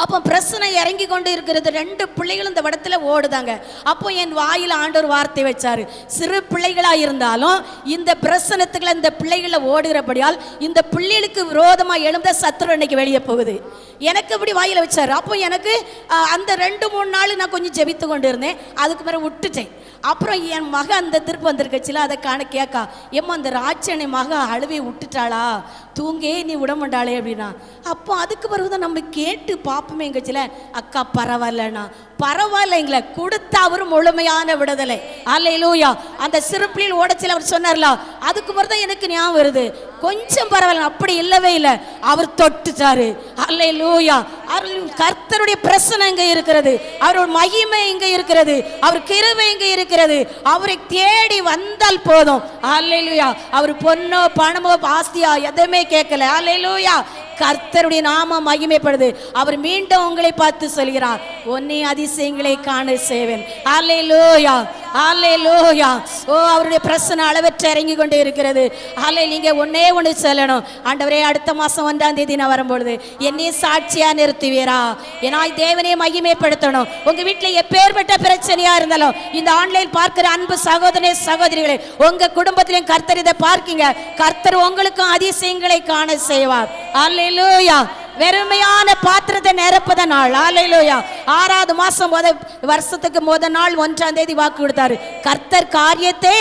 அப்போ பிரச்சனை இறங்கி கொண்டு இருக்கிறது. 2 பிள்ளைகளும் இந்த இடத்துல ஓடுதாங்க. அப்போ என் வாயில் ஆண்டவர் வார்த்தை வச்சாரு, சிறு பிள்ளைகளா இருந்தாலும் இந்த பிரச்சனத்துக்குள்ள இந்த பிள்ளைகளை ஓடுகிறபடியால் இந்த பிள்ளைகளுக்கு விரோதமா எழுந்த சத்துரு இன்னைக்கு வெளியே போகுது. எனக்கு இப்படி வாயில வச்சாரு. அப்போ எனக்கு அந்த 2-3 நாள் நான் கொஞ்சம் ஜெபித்து கொண்டு இருந்தேன். அதுக்கு பிறகு விட்டுட்டேன். அப்புறம் என் மக அந்த திருப்பு வந்திருக்கச்சில அதை காண கேட்கா, ஏம்மா அந்த ராட்சனை மக அழுவை விட்டுட்டாளா, தூங்கே நீ விடமாட்டாளே அப்படின்னா. அப்போ அதுக்கு பிறகுதான் நம்ம கேட்டு பார்ப்போமே எங்கச்சில. அக்கா பரவாயில்லண்ணா, பரவாயில்லைங்களே, கொடுத்த அவர் முழுமையான விடுதலை. அல்லேலூயா. அந்த சிறு பிள்ளைகள் ஓடச்சில அவர் சொன்னார்ல, அதுக்கு பிறகுதான் எனக்கு ஞாபகம் வருது, கொஞ்சம் பரவாயில்ல. அப்படி இல்லவே இல்லை, அவர் தொட்டுட்டாரு. அல்லேலூயா. கர்த்தருடைய பிரசன்னம் இங்க இருக்கிறது, அவருடைய மகிமை இங்க இருக்கிறது, அவர் கிருபை இங்க இருக்கிறது. அவரை தேடி வந்தால் போதும். அல்லேலூயா. அவர் பொண்ணோ பணமோ ஆஸ்தியா எதுவுமே கேட்கல. அல்லேலூயா. கர்த்தருடைய நாமம் மகிமைப்படுது. அவர் மீண்டும் உங்களை பார்த்து சொல்கிறார், உன்னை அதிசயங்களை காண செய்வேன். அல்லேலூயா. அல்லேலூயா. ஓ, அவருடைய பிரசன்னம் அளவற்ற இறங்கி கொண்டே இருக்கிறது. அல்லே, நீங்க ஒன்னே ஒன்று சொல்லணும், ஆண்டவரே அடுத்த மாசம் 1ஆம் தேதி நான் வரும்பொழுது என்னை சாட்சியா நிறுத்துவீரா? ஏன்னா தேவனே மகிமைப்படுத்தணும். உங்க வீட்டில் எப்பேற்பட்ட பிரச்சனையா இருந்தாலும் இந்த ஆன்லைன் பார்க்கிற அன்பு சகோதரனே சகோதரிகளே, உங்க குடும்பத்திலையும் கர்த்தர் இதை பார்க்கீங்க, கர்த்தர் உங்களுக்கும் அதிசயங்களை காண செய்வார். அல்லேலூயா. வெறுமையான பாத்திரத்தை நிரப்பத நாள். அல்லேலூயா. 6வது மாசம் வருஷத்துக்கு முதல் நாள் 1ஆம் தேதி வாக்கு கொடுத்தாரு, கர்த்தர் காரியத்தை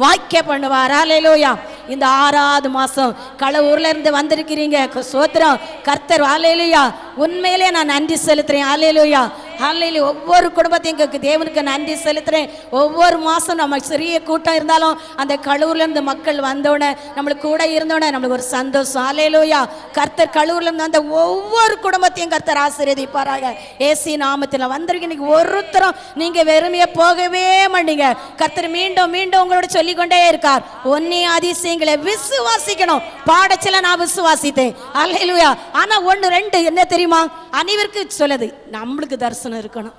வாக்கிய பண்ணுவார். அல்லேலூயா. இந்த 6வது மாசம் களவூர்ல இருந்து வந்திருக்கிறீங்க, சோத்திரம் கர்த்தர். அல்லேலூயா. உண்மையிலே நான் நன்றி செலுத்துறேன். அல்லேலூயா. அல்லேலூயா. ஒவ்வொரு குடும்பத்தையும் தேவனுக்கு நன்றி செலுத்துறேன். ஒவ்வொரு மாசம் நம்ம சிறிய கூட்டம் இருந்தாலும் அந்த களூர்ல இருந்து மக்கள் வந்தோடனே நம்மளுக்கு கூட இருந்தோடனே நம்மளுக்கு ஒரு சந்தோஷம். அல்லேலூயா. கர்த்தர் களூர்ல இருந்து அந்த ஒவ்வொரு குடும்பத்தையும் கர்த்தர் ஆசீர்வதிப்பாராக. ஏசி நாமத்தில் வந்திருக்க இன்னைக்கு ஒருத்தரும் நீங்க வெறுமையா போகவே மாட்டீங்க. கர்த்தர் மீண்டும் மீண்டும் உங்களோட சொல்லிக்கொண்டே இருக்கார், ஒன்னே அதிசயங்களை விசுவாசிக்கணும். பாடச்சில நான் விசுவாசித்தேன். அல்லேலூயா. ஆனா 1-2 என்ன தெரியுமா, அனைவருக்கு சொல்லுது, நம்மளுக்கு தரிசனம் இருக்கணும்,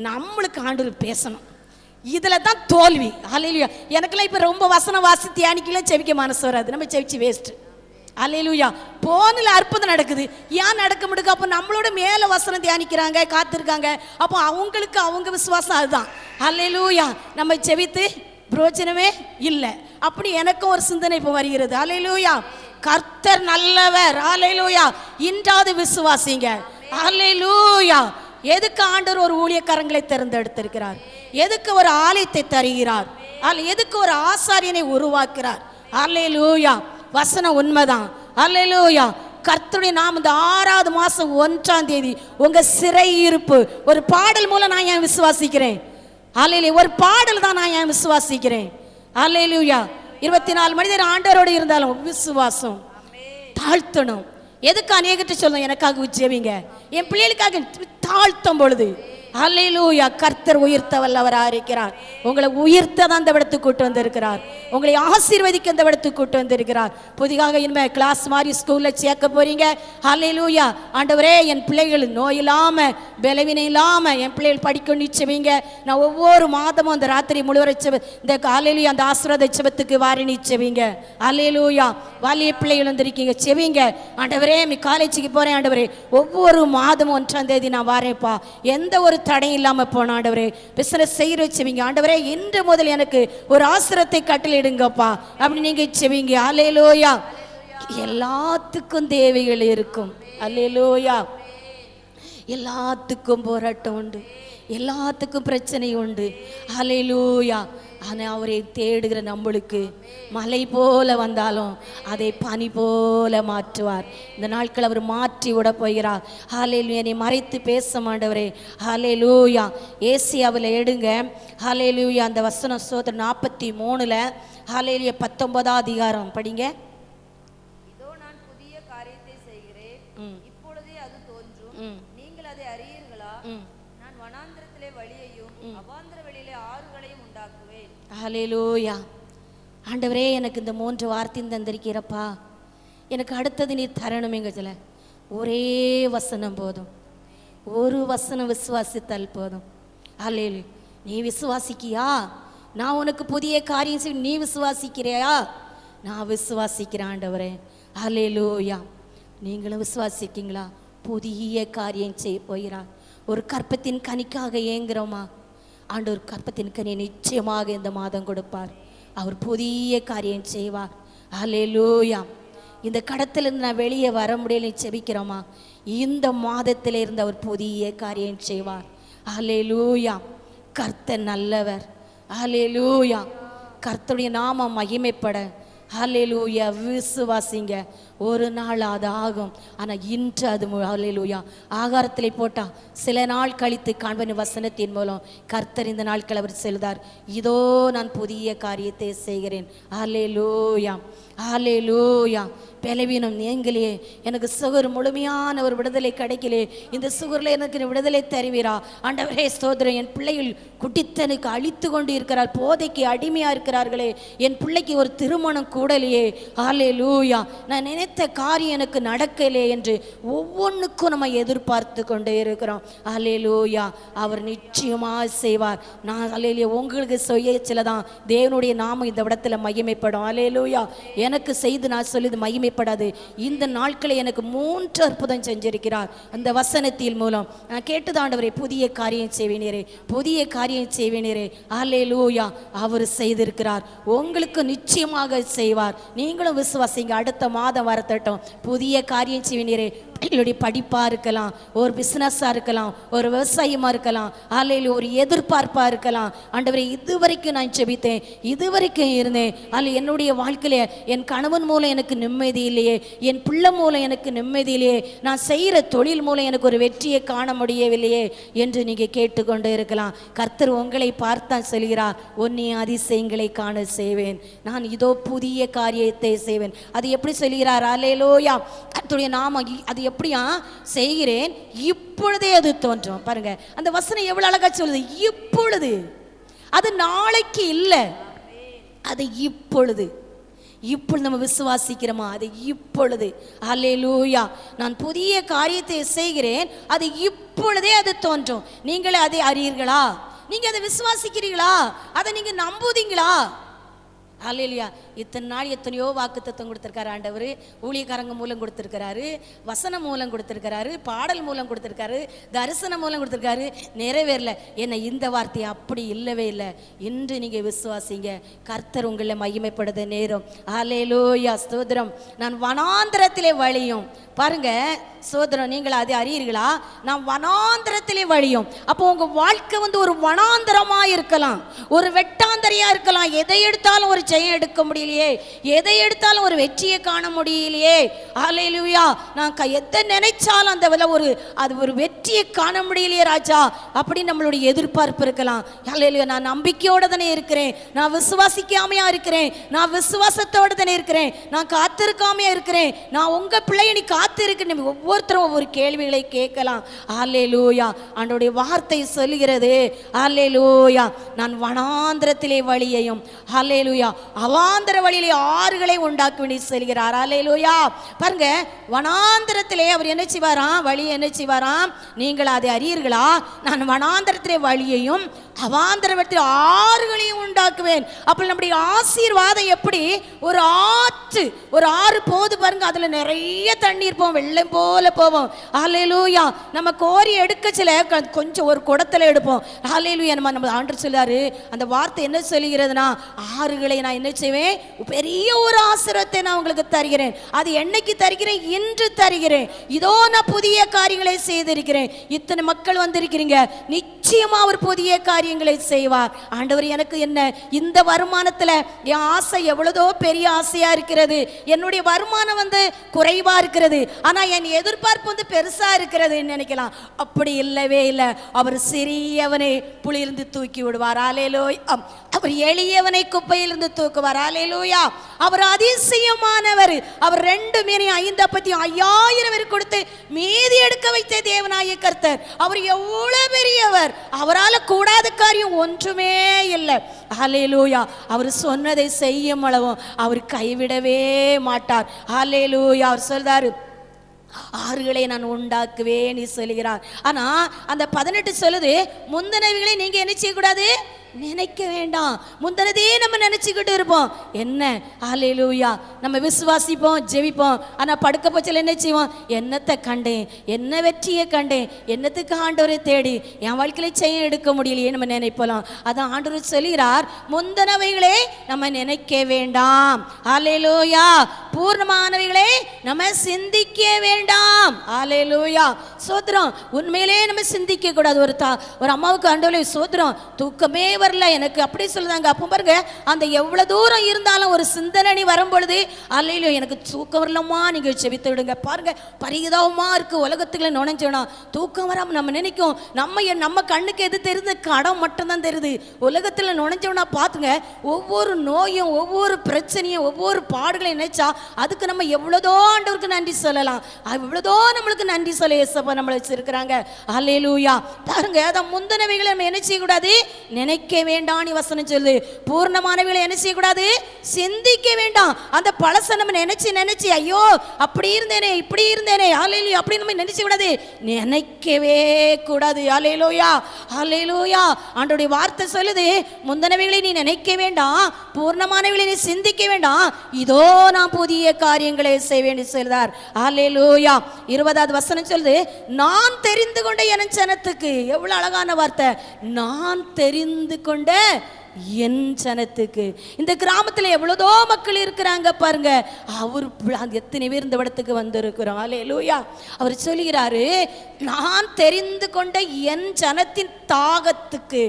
நம்மளுக்கு ஆண்டவர் பேசணும். இதுல தான் தோல்வி. அல்லேலூயா. எனக்குலாம் இப்ப ரொம்ப வசனம் வாசி தியானிக்கலாம் செவிக்க மனசு வராது, நம்ம செவிச்சு வேஸ்ட். அல்லேலூயா. போனில் அற்புதம் நடக்குது, ஏன் நடக்க முடியுது? அப்போ நம்மளோட மேல வசனம் தியானிக்கிறாங்க, காத்திருக்காங்க. அப்போ அவங்களுக்கு அவங்க விசுவாசம் அதுதான். அல்லேலூயா. நம்ம செவித்து பிரயோஜனமே இல்லை. அப்படி எனக்கும் ஒரு சிந்தனை இப்போ வருகிறது. அல்லேலூயா. கர்த்தர் நல்லவர். அல்லேலூயா. இன்றாவது விசுவாசிங்க. அல்லேலூயா. எதுக்கு ஆண்டவர் ஒரு ஊழியக்காரங்களை தேர்ந்தெடுத்திருக்கிறார்? எதுக்கு ஒரு ஆலயத்தை தருகிறார்? எதுக்கு ஒரு ஆசாரியனை உருவாக்குறார்? அல்லேலூயா. வசனம் உண்மைதான். அல்லேலூயா. கர்த்தருடைய நாமம் இந்த 6வது மாசம் 1ஆம் தேதி உங்க சிறை இருப்பு ஒரு பாடல் மூலம் நான் ஏன் விசுவாசிக்கிறேன்? அல்லேலூயா. ஒரு பாடல் தான் நான் ஏன் விசுவாசிக்கிறேன்? அல்லேலூயா. 24 மனிதர் ஆண்டவரோடு இருந்தாலும் விசுவாசம் தாழ்த்தணும். எதுக்கு அநேகத்தை சொல்லணும், எனக்காக ஜெபிங்க, என் பிள்ளைகளுக்காக தாழ்த்தும் பொழுது அல்லேலூயா. கர்த்தர் உயர்த்த வல்லவராக இருக்கிறார். உங்களை உயர்த்த தான் இந்த இடத்துக்கு கூட்டு வந்திருக்கிறார். உங்களை ஆசீர்வதிக்க இந்த இடத்துக்கு கூட்டு வந்திருக்கிறார். புதிதாக இனிமே கிளாஸ் மாதிரி ஸ்கூல்ல சேர்க்க போறீங்க. அல்லேலூயா. ஆண்டவரே, என் பிள்ளைகள் நோய் இல்லாம பலவீனம் இல்லாம என் பிள்ளைகள் படிக்க நிச்சயவீங்க. நான் ஒவ்வொரு மாதமும் அந்த ராத்திரி முழுவரை இந்த அல்லேலூயா அந்த ஆசீர்வாத செபத்துக்கு வாரி நிச்சயவீங்க. அல்லேலூயா. வாலிய பிள்ளைகள் வந்திருக்கீங்க, செவிங்க. ஆண்டவரே, காலேஜுக்கு போறேன் ஆண்டவரே, ஒவ்வொரு மாதமும் 1ஆம் தேதி நான் வாரேன்ப்பா, எந்த ஒரு தடை இல்லாம போன ஆண்டவரே, பிசினஸ் செய்ய வச்சுவீங்க ஆண்டவரே, இன்று முதல் எனக்கு ஒரு ஆசிரத்தை கட்டளையிடுங்கப்பா அப்படி நீங்க செவிங்க. அல்லேலூயா. எல்லாத்துக்கும் தேவைகள் இருக்கும். அல்லேலூயா. எல்லாத்துக்கும் போராட்டம் உண்டு, எல்லாத்துக்கும் பிரச்சனை உண்டு. அல்லேலூயா. ஆனால் அவரை தேடுகிற நம்மளுக்கு மலை போல வந்தாலும் அதை பனி போல மாற்றுவார். இந்த நாட்கள் அவர் மாற்றி விட போகிறார். ஹல்லேலூயா. என்னை மறைத்து பேச மாட்டவரே. ஹல்லேலூயா. ஏசியாவில் எடுங்க. ஹல்லேலூயா. அந்த வசனம் ஸ்தோத்திரம் 43ல் ஹல்லேலூயா 19ஆம் அதிகாரம் படிங்க. இதோ நான் புதிய காரியத்தை செய்கிறேன், இப்பொழுதே அது தோன்றும், நீங்கள் அதை அறியீர்களா? நான் வனாந்திரத்திலே வழியையும் அவாந்திர வெளியிலே ஆறுகளையும் உண்டாக்குவேன். ஹல்லேலூயா. ஆண்டவரே, எனக்கு இந்த 3 வார்த்தையும் தந்திருக்கிறப்பா, எனக்கு அடுத்தது நீ தரணுமேங்கல. ஒரே வசனம் போதும், ஒரு வசனம் விசுவாசித்தால் போதும். ஹல்லேலூயா. நீ விசுவாசிக்கியா? நான் உனக்கு புதிய காரியம் செய்ய, நீ விசுவாசிக்கிறியா? நான் விசுவாசிக்கிறேன் ஆண்டவரே. ஹல்லேலூயா. நீங்களும் விசுவாசிக்கீங்களா? புதிய காரியம் செய்ய போகிறார். ஒரு கற்பத்தின் கனிக்காக ஏங்குறோமா? ஆண்டவர் கற்பத்தின் கனியை நிச்சயமாக இந்த மாதம் கொடுப்பார். அவர் புதிய காரியம் செய்வார். ஹல்லேலூயா. இந்த கடத்திலிருந்து நான் வெளியே வர முடியலன்னு செபிக்கிறோமா? இந்த மாதத்தில் இருந்து அவர் புதிய காரியம் செய்வார். ஹல்லேலூயா. கர்த்தர் நல்லவர். ஹல்லேலூயா. கர்த்தருடைய நாமம் மகிமைப்பட ஹல்லேலூயா விசுவாசிங்க. ஒரு நாள் அது ஆகும், ஆனால் இன்று அது ஹல்லேலூயா ஆகாரத்தில் போட்டால் சில நாள் கழித்து காண்பன் வசனத்தின் மூலம் கர்த்தர் இந்த நாட்கள் அவர் செல்தார். இதோ நான் புதிய காரியத்தை செய்கிறேன். ஹல்லேலூயா. ஹல்லேலூயா. பலவீனம் நீங்களே, எனக்கு சுகர் முழுமையான ஒரு விடுதலை கிடைக்கலே, இந்த சுகரில் எனக்கு விடுதலை தருவீரா? ஆண்டவரே ஸ்தோத்திரம். என் பிள்ளைகள் குடித்தனுக்கு அழித்து கொண்டு இருக்கிறார், போதைக்கு அடிமையாக இருக்கிறார்களே, என் பிள்ளைக்கு ஒரு திருமணம் கூடலையே. ஹல்லேலூயா. நான் நினைத்த காரியம் எனக்கு நடக்கலே என்று ஒவ்வொன்றுக்கும் நம்ம எதிர்பார்த்து கொண்டே இருக்கிறோம். ஹல்லேலூயா. அவர் நிச்சயமாக செய்வார். நான் ஹல்லேலூயா உங்களுக்கு செய்யச்சில தான் தேவனுடைய நாமம் இந்த இடத்துல மகிமைப்படும். ஹல்லேலூயா. எனக்கு செய்து நான் சொல்லிது மகிமைப்படாது. இந்த நாட்களை எனக்கு 3 அற்புதம் செஞ்சிருக்கிறார் அந்த வசனத்தின் மூலம். நான் கேட்டது ஆண்டவரே, புதிய காரியம் செய்வேனீரே, புதிய காரியம் செய்வேனீரே. ஹல்லேலூயா. அவர் செய்திருக்கிறார். உங்களுக்கு நிச்சயமாக செய்வார். நீங்களும் விசுவாசிங்க. அடுத்த மாதம் வரத்தட்டும். புதிய காரியம் செய்வேனீரே. என்னுடைய படிப்பாக இருக்கலாம், ஒரு பிஸ்னஸாக இருக்கலாம், ஒரு விவசாயமாக இருக்கலாம், அல்ல ஒரு எதிர்பார்ப்பாக இருக்கலாம். ஆண்டவரே, இதுவரைக்கும் நான் செபித்தேன், இதுவரைக்கும் இருந்தேன், அல்ல என்னுடைய வாழ்க்கையிலே என் கணவன் மூலம் எனக்கு நிம்மதி இல்லையே, என் பிள்ளை மூலம் எனக்கு நிம்மதி இல்லையே, நான் செய்கிற தொழில் மூலம் எனக்கு ஒரு வெற்றியை காண முடியவில்லையே என்று நீங்கள் கேட்டுக்கொண்டு இருக்கலாம். கர்த்தர் உங்களை பார்த்தா சொல்கிறார், உன்னை அதிசயங்களை காண செய்வேன், நான் இதோ புதிய காரியத்தை செய்வேன். அது எப்படி சொல்கிறார்? அல்லேலூயா. கர்த்தருடைய நாம அது எப்படியா செய்கிறேன், இப்பொழுதே அது தோன்றும். பாருங்க அந்த வசனம் எவ்வளவு அழகா சொல்லுது. இப்பொழுது, அது நாளைக்கு இல்லை, அது இப்பொழுது. இப்பொழுது நம்ம விசுவாசிக்கிறோமா? அது இப்பொழுது. அல்லேலூயா. நான் புதிய காரியத்தை செய்கிறேன், அது இப்பொழுதே அது தோன்றும். நீங்களே அதை அறியீர்களா? நீங்க அதை விசுவாசிக்கிறீர்களா? அதை நீங்க நம்புதீங்களா? அல்லேலூயா. இத்தனை நாள் எத்தனையோ வாக்கு தத்துவம் கொடுத்துருக்காரு ஆண்டவர். ஊழியக்காரங்க மூலம் கொடுத்துருக்கிறாரு, வசனம் மூலம் கொடுத்துருக்கிறாரு, பாடல் மூலம் கொடுத்துருக்காரு, தரிசனம் மூலம் கொடுத்துருக்காரு. நிறைவேறல. என்ன இந்த வார்த்தை அப்படி இல்லவே இல்லை. இன்று நீங்கள் விசுவாசிங்க. கர்த்தர் உங்களை மகிமைப்படுத நேரம். அல்லேலூயா. ஸ்தோத்திரம். நான் வனாந்திரத்திலே வழியும். பாருங்க சோதரம், நீங்கள் அதை அறியீர்களா? நான் வனாந்திரத்திலே வழியும். அப்போ உங்க வாழ்க்கை ஒரு வனாந்திரமா இருக்கலாம், ஒரு வெட்டாந்தரையா இருக்கலாம். எதை எடுத்தாலும் ஒரு ஜெயம் எடுக்க முடியலையே, எதை எடுத்தாலும் ஒரு வெற்றியை காண முடியலையே, ஹல்லேலூயா, நான் எதை நினைச்சாலும் அந்த அது ஒரு வெற்றியை காண முடியலையே ராஜா அப்படின்னு நம்மளுடைய எதிர்பார்ப்பு இருக்கலாம். ஹல்லேலூயா, நான் நம்பிக்கையோட தானே இருக்கிறேன், நான் விசுவாசிக்காமையா இருக்கிறேன், நான் விசுவாசத்தோட தானே இருக்கிறேன், நான் காத்திருக்காமையா இருக்கிறேன், நான் உங்க பிள்ளையை நீ காத்து இருக்கிறேன். ஒவ்வொருத்தரும் ஒவ்வொரு கேள்விகளை கேட்கலாம். ஹல்லேலூயா, ஆண்டவருடைய வார்த்தை சொல்லுகிறது, ஹல்லேலூயா, நான் வனாந்திரத்திலே வழியையும், ஹல்லேலூயா, அவாந்திர வழியிலே ஆறுகளை உண்டாக்குவேன் சொல்கிறார். ஹல்லேலூயா, பாருங்க, வனாந்திரத்திலே அவர் என்ன செய்வாராம், வழி என்ன செய்வாராம், நீங்கள் அதை அறியீர்களா, நான் வனாந்திரத்திலே வழியையும் அவாந்திரத்தில் ஆறுகளையும் உண்டாக்குவேன். அப்ப நம்முடைய ஆசீர்வாதம் எப்படி, ஒரு ஆறு போது பாருங்க, அதுல நிறைய தண்ணீர் போவோம், வெள்ளம் போல போவோம். ஹல்லேலூயா, நம்ம கோரி எடுக்க சில கொஞ்சம் ஒரு குடத்துல எடுப்போம். ஹல்லேலூயா, நம்ம ஆண்டவர் சொல்றாரு, அந்த வார்த்தை என்ன சொல்லுகிறதுனா, ஆறுகளை நான் என்ன செய்வேன், பெரிய ஒரு ஆசீர்வாதத்தை நான் உங்களுக்கு தருகிறேன். அது என்னைக்கு தருகிறேன், இன்று தருகிறேன். இதோ நான் புதிய காரியங்களை செய்திருக்கிறேன். இத்தனை மக்கள் வந்திருக்கிறீங்க, நிச்சயமா ஒரு புதிய காரியங்களை செய்வார். ஆண்டவர், எனக்கு என்ன, இந்த வருமானத்துல என் ஆசை எவ்வளதோ பெரிய ஆசையா இருக்கிறது, என்னுடைய வருமானம் குறைவா இருக்கிறது, ஆனா என் எதிர்பார்ப்பு பெருசா இருக்கிறது நினைக்கலாம். அப்படி இல்லவே இல்லை. அவர் சிறியவனை புலியிலிருந்து தூக்கி விடுவார். ஹல்லேலூயா, அவர் எளியவனை குப்பையிலிருந்து தூக்குவார். ஹல்லேலூயா, அவர் அதிசயமானவர். அவர் 2 மீனையும் 5 அப்பத்தையும் 5000 பேர் கொடுத்து மீதி எடுக்க வைத்த தேவனாய கர்த்தர். அவர் எவ்வளவு பெரியவர், அவரால் கூடாத காரியம் ஒன்றுமே இல்லை. ஹல்லேலூயா, அவர் சொன்னதை செய்யும் அளவும் அவர் கைவிடவே மாட்டார். ஹல்லேலூயா, அவர் சொல்றாரு, ஆறுகளை நான் உண்டாக்குவேன் சொல்கிறார். ஆனா அந்த 18 சொல்லுது, முந்தினவைகளை நீங்க என்ன செய்யக்கூடாது, நினைக்க வேண்டாம். முந்தினதே நம்ம நினைச்சுக்கிட்டு இருப்போம். என்ன, ஹல்லேலூயா, நம்ம விசுவாசிப்போம், ஜெபிப்போம், ஆனா படுக்க பட்சத்தில் என்ன செய்வோம், என்னத்தை கண்டேன், என்ன வெற்றியை கண்டேன், என்னத்துக்கு ஆண்டவரை தேடி என் வாழ்க்கையில செய்ய எடுக்க முடியலையே நம்ம நினைப்பலாம். அதான் ஆண்டவர் சொல்கிறார், முந்தினவைகளே நம்ம நினைக்க வேண்டாம். ஹல்லேலூயா, பூர்ணமானவைகளே நம்ம சிந்திக்க வேண்டாம். ஹல்லேலூயா, சோத்திரம். உண்மையிலே நம்ம சிந்திக்க கூடாது. ஒரு அம்மாவுக்கு ஆண்டவரே சோத்திரம், தூக்கமே வரல எனக்கு அப்படி சொல்லுதாங்க. அப்போ பாருங்க, அந்த எவ்வளவு தூரம் இருந்தாலும் ஒரு சிந்தனை வரும் பொழுது, அல்லையிலோ எனக்கு தூக்கம் வரலமா, நீங்க செபித்து விடுங்க. பாருங்க, பரிதாபமா இருக்கு, உலகத்துக்குள்ள நுழைஞ்சோனா தூக்கம் வராம நம்ம நினைக்கும், நம்ம கண்ணுக்கு எது தெரியுது, கடம் மட்டும்தான் தெரியுது. உலகத்துல நுழைஞ்சோனா பாத்துங்க, ஒவ்வொரு நோயும், ஒவ்வொரு பிரச்சனையும், ஒவ்வொரு பாடுகளை நினைச்சா அதுக்கு நம்ம எவ்வளவுதோ ஆண்டவருக்கு நன்றி சொல்லலாம். எவ்வளவுதோ நம்மளுக்கு நன்றி சொல்ல ஏசப்பா நம்மளை வச்சிருக்கிறாங்க. ஹல்லேலூயா, பாருங்க, அதை முந்தினவைகளை நம்ம என்ன செய்யக்கூடாது, நினைக்க வேண்டாம் வசனம் சொல்லு. பூர்ணமானவைகளை என்ன செய்யக்கூடாது, சிந்திக்க வேண்டாம். அந்த பழச நம்ம நினைச்சு ஐயோ அப்படி இருந்தேனே, இப்படி இருந்தேனே, ஹல்லேலூயா, அப்படி நம்ம நினைச்சு கூடாது, நினைக்கவே கூடாது. ஹல்லேலூயா, ஹல்லேலூயா, ஆண்டவருடைய வார்த்தை சொல்லுது, முந்தினவைகளை நீ நினைக்க வேண்டாம், பூர்ணமானவைகளை நீ சிந்திக்க வேண்டாம், இதோ நான் புதிய காரியங்களை செய்வேன் சொல்றார். ஹல்லேலூயா, 20வது வசனம் சொல்லுது, நான் தெரிந்து கொண்ட என் ஜனத்துக்கு. எவ்வளவு அழகான வார்த்தை, நான் தெரிந்து கொண்ட என் ஜனத்துக்கு. இந்த கிராமத்தில் எவ்வளவோ மக்கள் இருக்கிறாங்க பாருங்க, அவர் எத்தனை பேர் இந்த இடத்துக்கு வந்திருக்கிறோம். ஹல்லேலூயா, அவர் சொல்கிறாரு, நான் தெரிந்து கொண்ட என் ஜனத்தின் தாகத்துக்கு.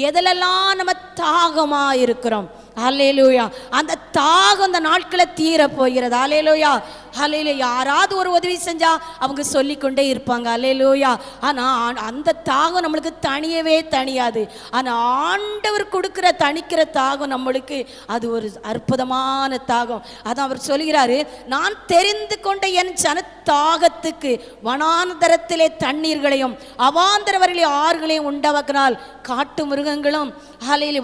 எதிலெல்லாம் நம்ம தாகமா இருக்கிறோம், ஹல்லேலூயா, அந்த தாகம் அந்த நாட்களை தீர போகிறது. ஹல்லேலூயா, ஹல்லேலூயா, யாராவது ஒரு உதவி செஞ்சா அவங்க சொல்லிக்கொண்டே இருப்பாங்க. ஹல்லேலூயா, ஆனா அந்த தாகம் நம்மளுக்கு தனியவே தனியாது. ஆனா ஆண்டவர் கொடுக்கிற தணிக்கிற தாகம் நம்மளுக்கு அது ஒரு அற்புதமான தாகம். அதான் அவர் சொல்கிறாரு, நான் தெரிந்து கொண்ட என் ஜன தாகத்துக்கு வனாந்தரத்திலே தண்ணீர்களையும் அவாந்தரவர்களே ஆறுகளையும் உண்டாக்கினால் காட்டு மிருகங்களும்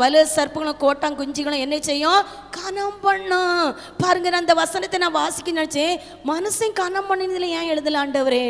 வலு சர்ப்பங்களும் கோட்டாங்குஞ்சிகளும் என்ன செய்யும், கனம் பண்ணும். பாருங்க, அந்த வசனத்தை நான் வாசிக்க நினைச்சேன், மனுஷன் கனம் பண்ணினதுல ஏன் எழுதல ஆண்டவரே?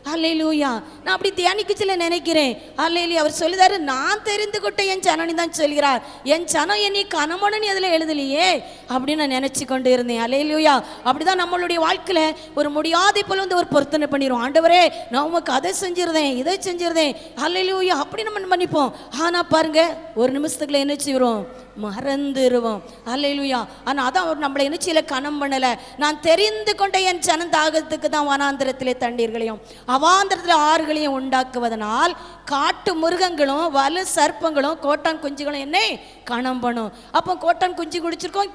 ஹல்லேலூயா, நான் அப்படி தியானிக்கச்சில நினைக்கிறேன். ஹல்லேலூயா, அவர் சொல்லுதாரு, நான் தெரிந்து கொண்ட என் ஜனனி தான் சொல்கிறார், என் ஜனம் என்னை கனமனு அதில் எழுதலையே அப்படின்னு நான் நினைச்சு கொண்டு இருந்தேன். ஹல்லேலூயா, அப்படிதான் நம்மளுடைய வாழ்க்கையில ஒரு முடியாத போல ஒரு பொருத்தனை பண்ணிடுவோம். ஆண்டவரே, நான் உமக்கு அதை செஞ்சிருந்தேன், இதை செஞ்சிருந்தேன், ஹல்லேலூயா அப்படி நம்ம பண்ணிப்போம். ஆனா பாருங்க, ஒரு நிமிஷத்துக்குள்ள என்ன செய்வோம், மறந்துருவோம். அல்லேலூயா. ஆனால் அதான் அவர் நம்மளை நிச்சயில கனம் பண்ணலை. நான் தெரிந்து கொண்ட என் ஜனந்தாகத்துக்கு தான் வனாந்திரத்திலே தண்ணீர்களையும் அவாந்திரத்தில் ஆறுகளையும் உண்டாக்குவதனால் காட்டு மிருகங்களும் வலு சர்ப்பங்களும் கோட்டான் குஞ்சுகளும் என்னை கனம் பண்ணும். அப்போ கோட்டான் குஞ்சு குடிச்சிருக்கோம்,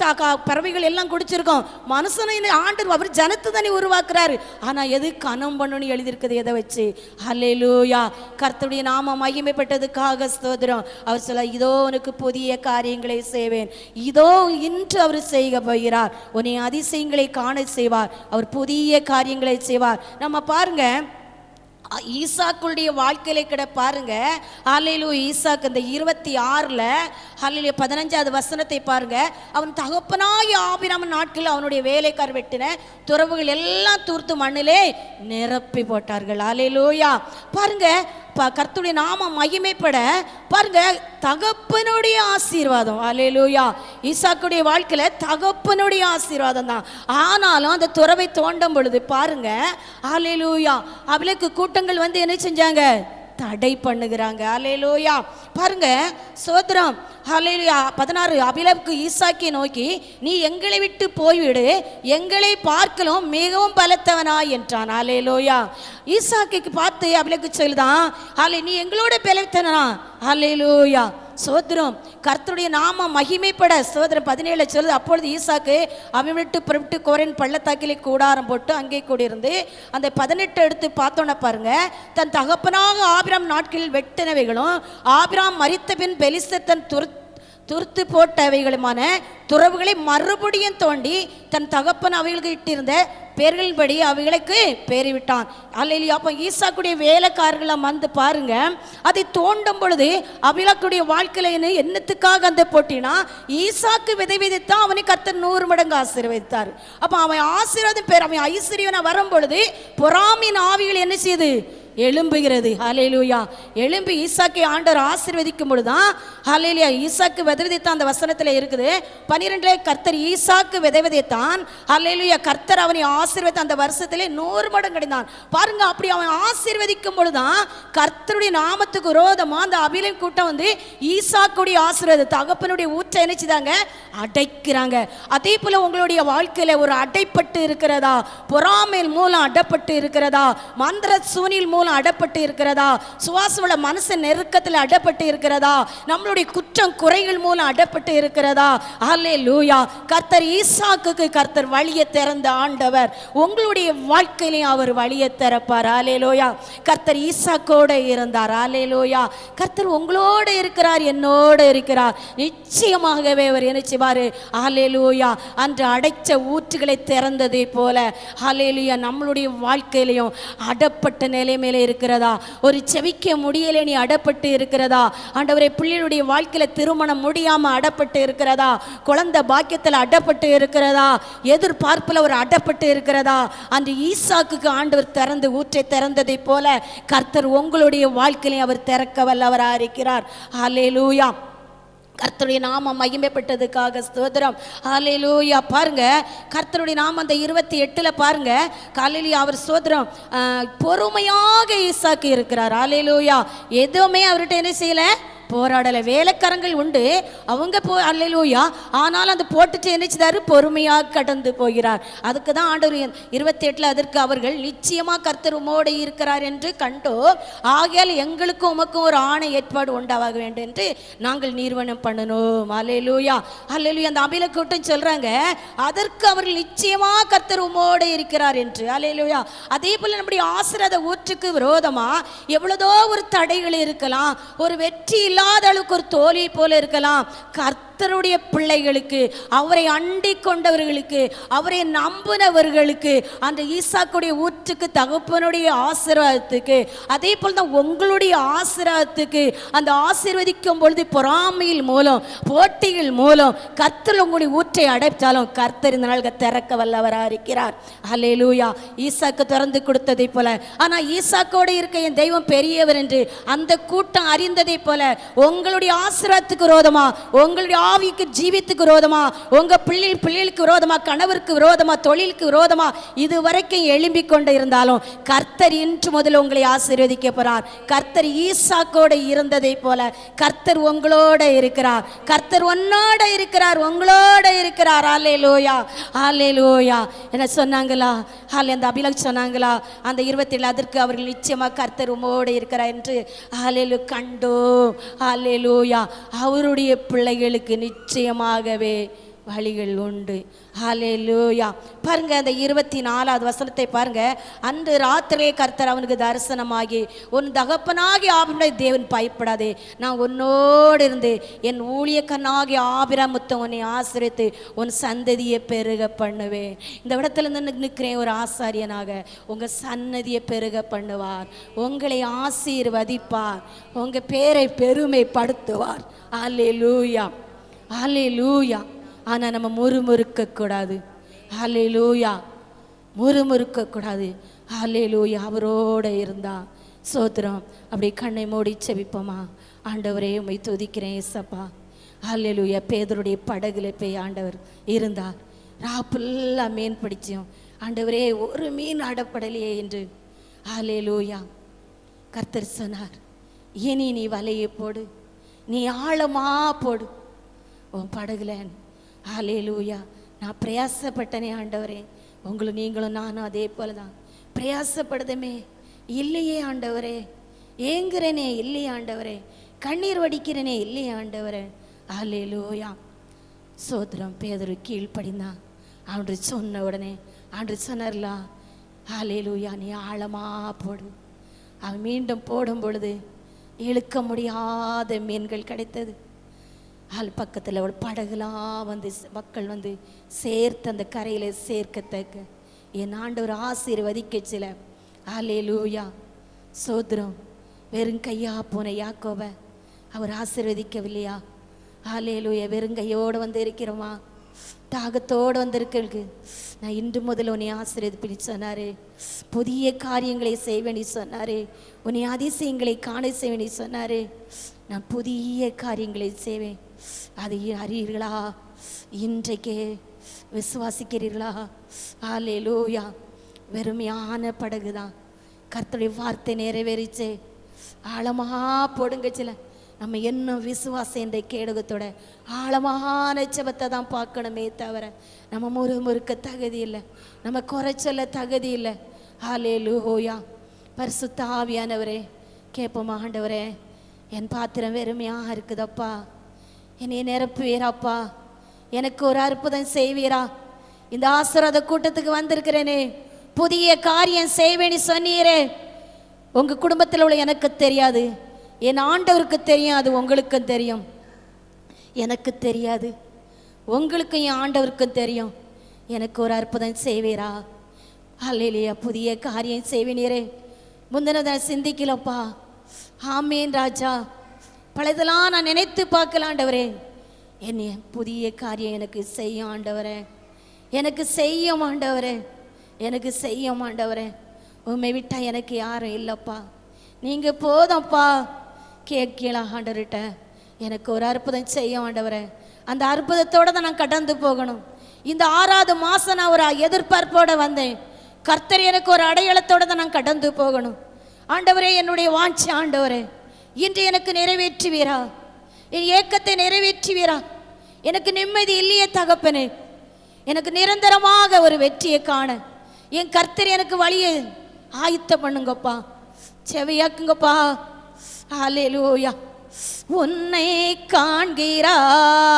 பறவைகள் எல்லாம் குடிச்சிருக்கோம். மனுஷனை ஆண்டு அவர் ஜனத்தை தானே உருவாக்குறாரு. ஆனால் எது கனம் பண்ணணும்னு எழுதியிருக்குது எதை வச்சு? அல்லேலூயா. கர்த்தருடைய நாம மகிமைப்பட்டதுக்காக ஸ்தோத்திரம். அவர் சொல்ல, இதோ உனக்கு புதிய காரியங்களை செய்வேன், இதோ இன்று அவர் செய்ய போகிறார், உன்னை அதிசயங்களை காண செய்வார், அவர் புதிய காரியங்களை செய்வார். நம்ம பாருங்க ஈசாக்குடைய வாழ்க்கையில கிட பாருங்க. அல்லேலூயா. ஈசாக்கு இந்த 26ல் அல்லேலூயா 15வது வசனத்தை பாருங்க. அவன் தகப்பனாய் ஆபிரகாம் நாட்களில் அவனுடைய வேலைக்கார் வெட்டின துறவுகள் எல்லாம் தூர்த்து மண்ணிலே நிரப்பி போட்டார்கள். அல்லேலூயா. பாருங்க, கர்த்தருடைய நாம மகிமைப்பட பாருங்க, தகப்பனுடைய ஆசீர்வாதம். அல்லேலூயா. ஈசாக்குடைய வாழ்க்கையில தகப்பனுடைய ஆசீர்வாதம் தான். ஆனாலும் அந்த துறவை தோண்டும் பொழுது பாருங்க, அல்லேலூயா, அவளுக்கு கூட்டங்கள் வந்து என்ன செஞ்சாங்க? தடை பண்ணுகிறாங்க. அல்லேலூயா. பாருங்க சோத்ரம். அல்லேலூயா. 16 அபிலக்கு ஈசாக்கை நோக்கி, நீ எங்களை விட்டு போய்விடு, எங்களை பார்க்கலும் மிகவும் பலத்தவனாய் என்றான். அல்லேலூயா. ஈசாக்கு பார்த்து அபிலக்கு சொல்லுதான், அல்லே நீ எங்களோட பலத்தவனா. அல்லேலூயா. சோத்திரம். கர்த்தருடைய நாம மகிமைப்பட சோதரம் 17 சொல்லுது, அப்பொழுது ஈசாக்கு அவன் விட்டு புறப்பட்டு கோரின் பள்ளத்தாக்கிலே கூடாரம் போட்டு அங்கே கூடியிருந்து அந்த 18 எடுத்து பார்த்தோன்னா பாருங்க, தன் தகப்பனாக ஆபிராம் நாட்களில் வெட்டினவைகளும் ஆபிராம் மரித்த பின் பெலிஸ்தர் தன் துருத்து போட்டவைகளுமான துறவுகளை மறுபடியும் தோண்டி தன் தகப்பன் அவைகளுக்கு இட்டிருந்த பேர்களின்படி அவைகளுக்கு பேறிவிட்டான். அல்லேலூயா. அப்போ ஈசாக்குடைய வேலைக்காரர்களை வந்து பாருங்க, அதை தோண்டும் பொழுது அபிலாக்குடைய வாழ்க்கையில என்னத்துக்காக அந்த போட்டினா, ஈசாக்கு விதை விதைத்தான் அவனை கர்த்தர் 100 மடங்கு ஆசீர்வதித்தார். அப்போ அவன் ஆசீர்வாதம் பேர் அவன் ஐஸ்வர்யவனை வரும் பொழுது பொறாமின் ஆவிகள் என்ன செய்யுது? எழும்புகிறது. ஹல்லேலூயா. எழும்பி ஈசாக்கை ஆண்டவர் ஆசீர்வதிக்கும் பொழுதுதான் ஹல்லேலூயா ஈசாக்கு விதைத்தான். அந்த வசனத்தில் இருக்குது 12 கர்த்தர் ஈசாக்கு விதைத்தான். ஹல்லேலூயா. கர்த்தர் அவனை ஆசீர்வதித்த அந்த வருஷத்திலே 100 மடங்கு அடைந்தான். பாருங்க, அப்படி அவன் ஆசீர்வதிக்கும் பொழுதுதான் கர்த்தருடைய நாமத்துக்கு விரோதமா அந்த அபிலேம் கூட்டம் வந்து ஈசாக்குடைய ஆசீர்வாத தகப்பனுடைய ஊற்றை நினைச்சுதாங்க அடைக்கிறாங்க. அதே போல உங்களுடைய வாழ்க்கையில ஒரு அடைப்பட்டு இருக்கிறதா? பொறாமையின் மூலம் அடப்பட்டு இருக்கிறதா? மந்திர சூனில் மூலம் அடப்பட்டு இருக்கிறதா? சுவாசவள மனசு நெருக்கத்தில் அடப்பட்டு இருக்கிறதா? நம்மளுடைய குற்றம் குறைகள் மூலம் அடப்பட்டு இருக்கிறதா? அல்லேலூயா. கர்த்தர் ஈசாக்குக்கு கர்த்தர் வழியை திறந்த ஆண்டவர், உங்களுடைய வாழ்க்கையிலையும் அவர் வழியை திறப்பார். அல்லேலூயா. கர்த்தர் ஈசாக்கோட இருந்தார். அல்லேலூயா. கர்த்தர் உங்களோட இருக்கிறார், என்னோட இருக்கிறார். நிச்சயமாகவே அவர் என்ன செய்வார்? அல்லேலூயா. அன்று அடைச்ச ஊற்றுகளை திறந்ததை போல அல்லேலூயா நம்மளுடைய வாழ்க்கையிலையும் அடப்பட்ட நிலைமையில இருக்கிறதா? ஒரு செவிக்க முடியலை நீ அடப்பட்டு இருக்கிறதா? ஆண்டவரே, பிள்ளைகளுடைய வாழ்க்கையில திருமணம் முடியாம அடப்பட்டு இருக்கிறதா? குழந்தை பாக்கியத்தில் அடப்பட்டு இருக்கிறதா? எதிர்பார்ப்புல ஒரு அடப்பட்டு இருக்கிறதா? அன்று ஈசாக்குக்கு ஆண்டவர் திறந்து ஊற்றை திறந்ததை போல கர்த்தர் உங்களுடைய வாழ்க்கையிலே அவர் திறக்க வல்லவராக இருக்கிறார். அல்லேலூயா. கர்த்தருடைய நாமம் மகிமைப்பட்டதுக்காக ஸ்தோத்திரம். ஹல்லேலூயா. பாருங்க, கர்த்தருடைய நாமம் அந்த 28ல் பாருங்க, காலையில அவர் ஸ்தோத்திரம் பொறுமையாக ஈசாக்கு இருக்கிறார். ஹல்லேலூயா. எதுவுமே அவர்கிட்ட என்ன செய்யல? போராடலை. வேலைக்காரங்கள் உண்டு, அவங்க அல்லேலூயா. ஆனாலும் அந்த போட்டுட்டு என்னச்சுதாரு? பொறுமையாக கடந்து போகிறார். அதுக்கு தான் ஆண்டவர் 28ல் அதற்கு அவர்கள் நிச்சயமாக கர்த்தர் உமோடு இருக்கிறார் என்று கண்டோ, ஆகையால் எங்களுக்கும் உமக்கும் ஒரு ஆணை ஏற்பாடு உண்டாக வேண்டும் என்று நாங்கள் நிறுவனம் பண்ணணும். அல்லேலூயா. அல்லேலூயா. அந்த அபில கூட்டம் சொல்றாங்க, அதற்கு அவர்கள் நிச்சயமாக கர்த்தர் உமோடு இருக்கிறார் என்று. அல்லேலூயா. அதே போல நம்முடைய ஆசீர்வாத ஊற்றுக்கு விரோதமா எவ்வளதோ ஒரு தடைகள் இருக்கலாம், ஒரு வெற்றி இல்லாத அளவுக்கு ஒரு தோல்வியை போல இருக்கலாம். கர்த்தருடைய பிள்ளைகளுக்கு, அவரை அண்டி கொண்டவர்களுக்கு, அவரை நம்பினவர்களுக்கு, அந்த ஈசாக்குடைய ஊற்றுக்கு தகப்பனுடைய ஆசீர்வாதத்துக்கு, அதே போல் தான் உங்களுடைய ஆசீர்வாதத்துக்கு அந்த ஆசீர்வதிக்கும் பொழுது பொறாமையில் மூலம் போட்டிகள் மூலம் கர்த்தர் உங்களுடைய ஊற்றை அடைத்தாலும் கர்த்தர் இந்த நாள் திறக்க வல்லவராக இருக்கிறார். அல்லேலூயா. ஈசாக்கு திறந்து கொடுத்ததை போல, ஆனால் ஈசாக்கோடு இருக்க என் தெய்வம் பெரியவர் என்று அந்த கூட்டம் அறிந்ததை போல உங்களுடைய ஆசீர்வாதத்துக்கு விரோதமா, உங்களுடைய ஆவிக்கு ஜீவித்துக்கு விரோதமா, உங்க பிள்ளைகளுக்கு விரோதமா, கணவருக்கு விரோதமா, தொழிலுக்கு விரோதமா இதுவரைக்கும் எழும்பிக் கொண்டு இருந்தாலும் கர்த்தர் இன்று முதல் உங்களை ஆசீர்வதிக்க போறார். கர்த்தர் ஈசாக்கோட இருந்ததை போல கர்த்தர் உங்களோட இருக்கிறார். கர்த்தர் உன்னோட இருக்கிறார், உங்களோட இருக்கிறார். ஹல்லேலூயா, ஹல்லேலூயா. என்ன சொன்னாங்களா? அந்த அபிலக் சொன்னாங்களா? அந்த 27 அதற்கு அவர்கள் நிச்சயமாக கர்த்தர் உம்மோடு இருக்கிறார் என்று ஹல்லேலூயா கண்டோம். ஹல்லேலூயா. அவருடைய பிள்ளைகளுக்கு நிச்சயமாகவே வழிகள் உண்டு. ஹல்லேலூயா. பாருங்க, அந்த 24வது வசனத்தை பாருங்க. அன்று ராத்திரியே கர்த்தர் அவனுக்கு தரிசனமாகி, உன் தகப்பனாகி ஆபிரமுடைய தேவன் பயப்படாதே, நான் உன்னோடு இருந்து என் ஊழியக்காரனாகி ஆபிரமுத்தை உன்னை ஆசீர்வதித்து உன் சந்ததியை பெருக பண்ணுவேன். இந்த இடத்துல இருந்து நிற்கிறேன் ஒரு ஆசாரியனாக. உங்கள் சன்னதியை பெருக பண்ணுவார், உங்களை ஆசீர்வதிப்பார், உங்கள் பேரை பெருமைப்படுத்துவார். ஹல்லேலூயா, ஹல்லேலூயா. ஆனால் நம்ம முறுமுறுக்கக்கூடாது. ஹல்லேலூயா, முறுமுறுக்கக்கூடாது. ஹல்லேலூயா. அவரோட இருந்தா சோத்திரம். அப்படி கண்ணை மூடி செபிப்போமா? ஆண்டவரே உம்மை துதிக்கிறேன் ஏசப்பா. ஹல்லேலூயா. பேதருடைய படகுல போய் ஆண்டவர் இருந்தார். ராப்புல்லாக மீன் பிடிச்சோம் ஆண்டவரே, ஒரு மீன் அடப்படலையே என்று. ஹல்லேலூயா. கர்த்தர் சொன்னார், இனி நீ வலையை போடு, நீ ஆழமா போடு உன் படகுல. ஹல்லேலூயா. நான் பிரயாசப்பட்டனே ஆண்டவரே, உங்களும் நீங்களும் நானும் அதே போல தான் பிரயாசப்படுதமே. இல்லையே ஆண்டவரே, ஏங்குறேனே இல்லையே ஆண்டவரே, கண்ணீர் வடிக்கிறேனே இல்லையே ஆண்டவரே. ஹல்லேலூயா. சோத்திரம். பேதுரு கீழ்ப்படிந்தான். ஆண்டு சொன்ன உடனே ஆண்டு சொன்னார்லா, ஹல்லேலூயா, நீ ஆழமா போடு. அவன் மீண்டும் போடும் பொழுது இழுக்க முடியாத மீன்கள் கிடைத்தது. பக்கத்தில் ஒரு படகுலாம் வந்து மக்கள் வந்து சேர்த்து அந்த கரையில் சேர்க்கத்தக்க என் ஆண்டவர் ஆசீர்வதிக்க சில. ஹல்லேலூயா. சோத்திரம். வெறும் கையா போன யாக்கோபை அவர் ஆசீர்வதிக்கவில்லையா? ஹல்லேலூயா. வெறுங்கையோடு வந்து இருக்கிறோமா? தாகத்தோடு வந்திருக்கு. நான் இன்று முதல் உன்னை ஆசீர்வதிப்பேன் சொன்னாரே, புதிய காரியங்களை செய்வேன் சொன்னாரே, உன்னை அதிசயங்களை காண செய்வேன் சொன்னாரே. நான் புதிய காரியங்களை செய்வேன். அதை அறியீர்களா? இன்றைக்கே விசுவாசிக்கிறீர்களா? ஹல்லேலூயா. வெறுமையான படகு தான். கர்த்தருடைய வார்த்தை நிறைவேறிச்சே. ஆழமா போடுங்க. சில நம்ம என்ன விசுவாசம் என்ற கேடகத்தோட ஆழமான ஜெபத்தை தான் பார்க்கணுமே தவிர நம்ம முறுமுறுக்க தகுதி இல்லை, நம்ம குறைச்சொல்ல தகுதி இல்லை. ஹல்லேலூயா. பரிசுத்த ஆவியானவரே கேட்போமா? ஆண்டவரே, என் பாத்திரம் வெறுமையாக இருக்குதப்பா, என்னை நிரப்புவீராப்பா, எனக்கு ஒரு அற்புதம் செய்வீரா? இந்த ஆசீர்வாத கூட்டத்துக்கு வந்திருக்கிறேனே, புதிய காரியம் செய்வேன்னு சொன்னீரே. உங்கள் குடும்பத்தில் உள்ள எனக்கு தெரியாது, என் ஆண்டவருக்கு தெரியாது, உங்களுக்கும் தெரியும். எனக்கு தெரியாது, உங்களுக்கும் என் ஆண்டவருக்கும் தெரியும். எனக்கு ஒரு அற்புதம் செய்வீரா? ஹல்லேலூயா. புதிய காரியம் செய்வேனீரே. முந்தினதை சிந்திக்கலப்பா. ஆமேன் ராஜா. பழையதெல்லாம் நான் நினைத்து பார்க்கலாம் ஆண்டவரே. என்னைய புதிய காரியம் எனக்கு செய்யும் ஆண்டவரே, எனக்கு செய்யும் ஆண்டவரே, எனக்கு செய்யும் ஆண்டவரே. உண்மை விட்டா எனக்கு யாரும் இல்லைப்பா, நீங்கள் போதும்ப்பா. கேட்கலாம் ஆண்டவர்கிட்ட, எனக்கு ஒரு அற்புதம் செய்யும் ஆண்டவரே. அந்த அற்புதத்தோடு தான் நான் கடந்து போகணும். இந்த 6வது மாதம் நான் ஒரு எதிர்பார்ப்போடு வந்தேன். கர்த்தர் எனக்கு ஒரு அடையாளத்தோடு தான் நான் கடந்து போகணும். ஆண்டவரே, என்னுடைய வாஞ்சை ஆண்டவரே இன்று எனக்கு நிறைவேற்றுவீரா? என் ஏக்கத்தை நிறைவேற்றுவீரா? எனக்கு நிம்மதி இல்லையே தகப்பனே, எனக்கு நிரந்தரமாக ஒரு வெற்றியை காண என் கர்த்தர் எனக்கு வழியை ஆயத்தம் பண்ணுங்கப்பா, செவியாக்குங்கப்பா. ஹல்லேலூயா. உன்னை காண்கிறார்,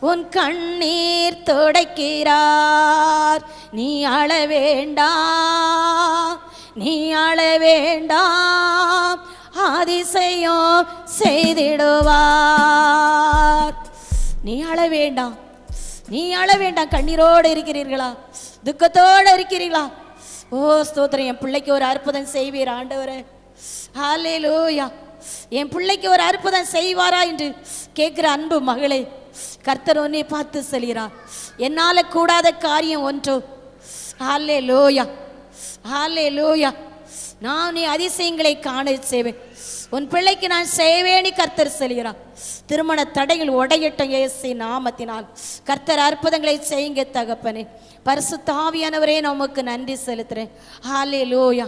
உன் கண்ணீர் துடைக்கிறார். நீ அழ வேண்டாம், நீ அழ வேண்டாம், அதிசயம் செய்திடுவார். நீ அழ வேண்டாம், நீ அழ வேண்டாம். கண்ணீரோடு இருக்கிறீர்களா? துக்கத்தோடு இருக்கிறீர்களா? ஓ ஸ்தோத்திரம். என் பிள்ளைக்கு ஒரு அற்புதம் செய்வீர் ஆண்டவரே. ஹல்லேலூயா. என் பிள்ளைக்கு ஒரு அற்புதம் செய்வாரா என்று கேட்கிற அன்பு மகளே, கர்த்தர் உன்னை பார்த்து சொல்கிறார், என்னால் கூடாத காரியம் ஒன்றோ. ஹல்லேலூயா, ஹல்லேலூயா. நான் நீ அதிசயங்களை காண செய்வேன். உன் பிள்ளைக்கு நான் செய்வேனி கர்த்தர் சொல்கிறார். திருமண தடைகள் உடையட்டும் இயேசு நாமத்தினால். கர்த்தர் அற்புதங்களை செய்யுங்க தகப்பனே. பரிசுத்த ஆவியானவரே நமக்கு நன்றி செலுத்துறேன். ஹல்லேலூயா.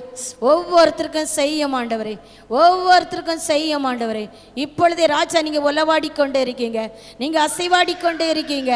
ஒவ்வொருத்தருக்கும் செய்யும் ஆண்டவரே, ஒவ்வொருத்தருக்கும் செய்யும் ஆண்டவரே. இப்பொழுதே ராஜா நீங்க உலவாடி கொண்டே இருக்கீங்க, நீங்க அசைவாடி கொண்டே இருக்கீங்க.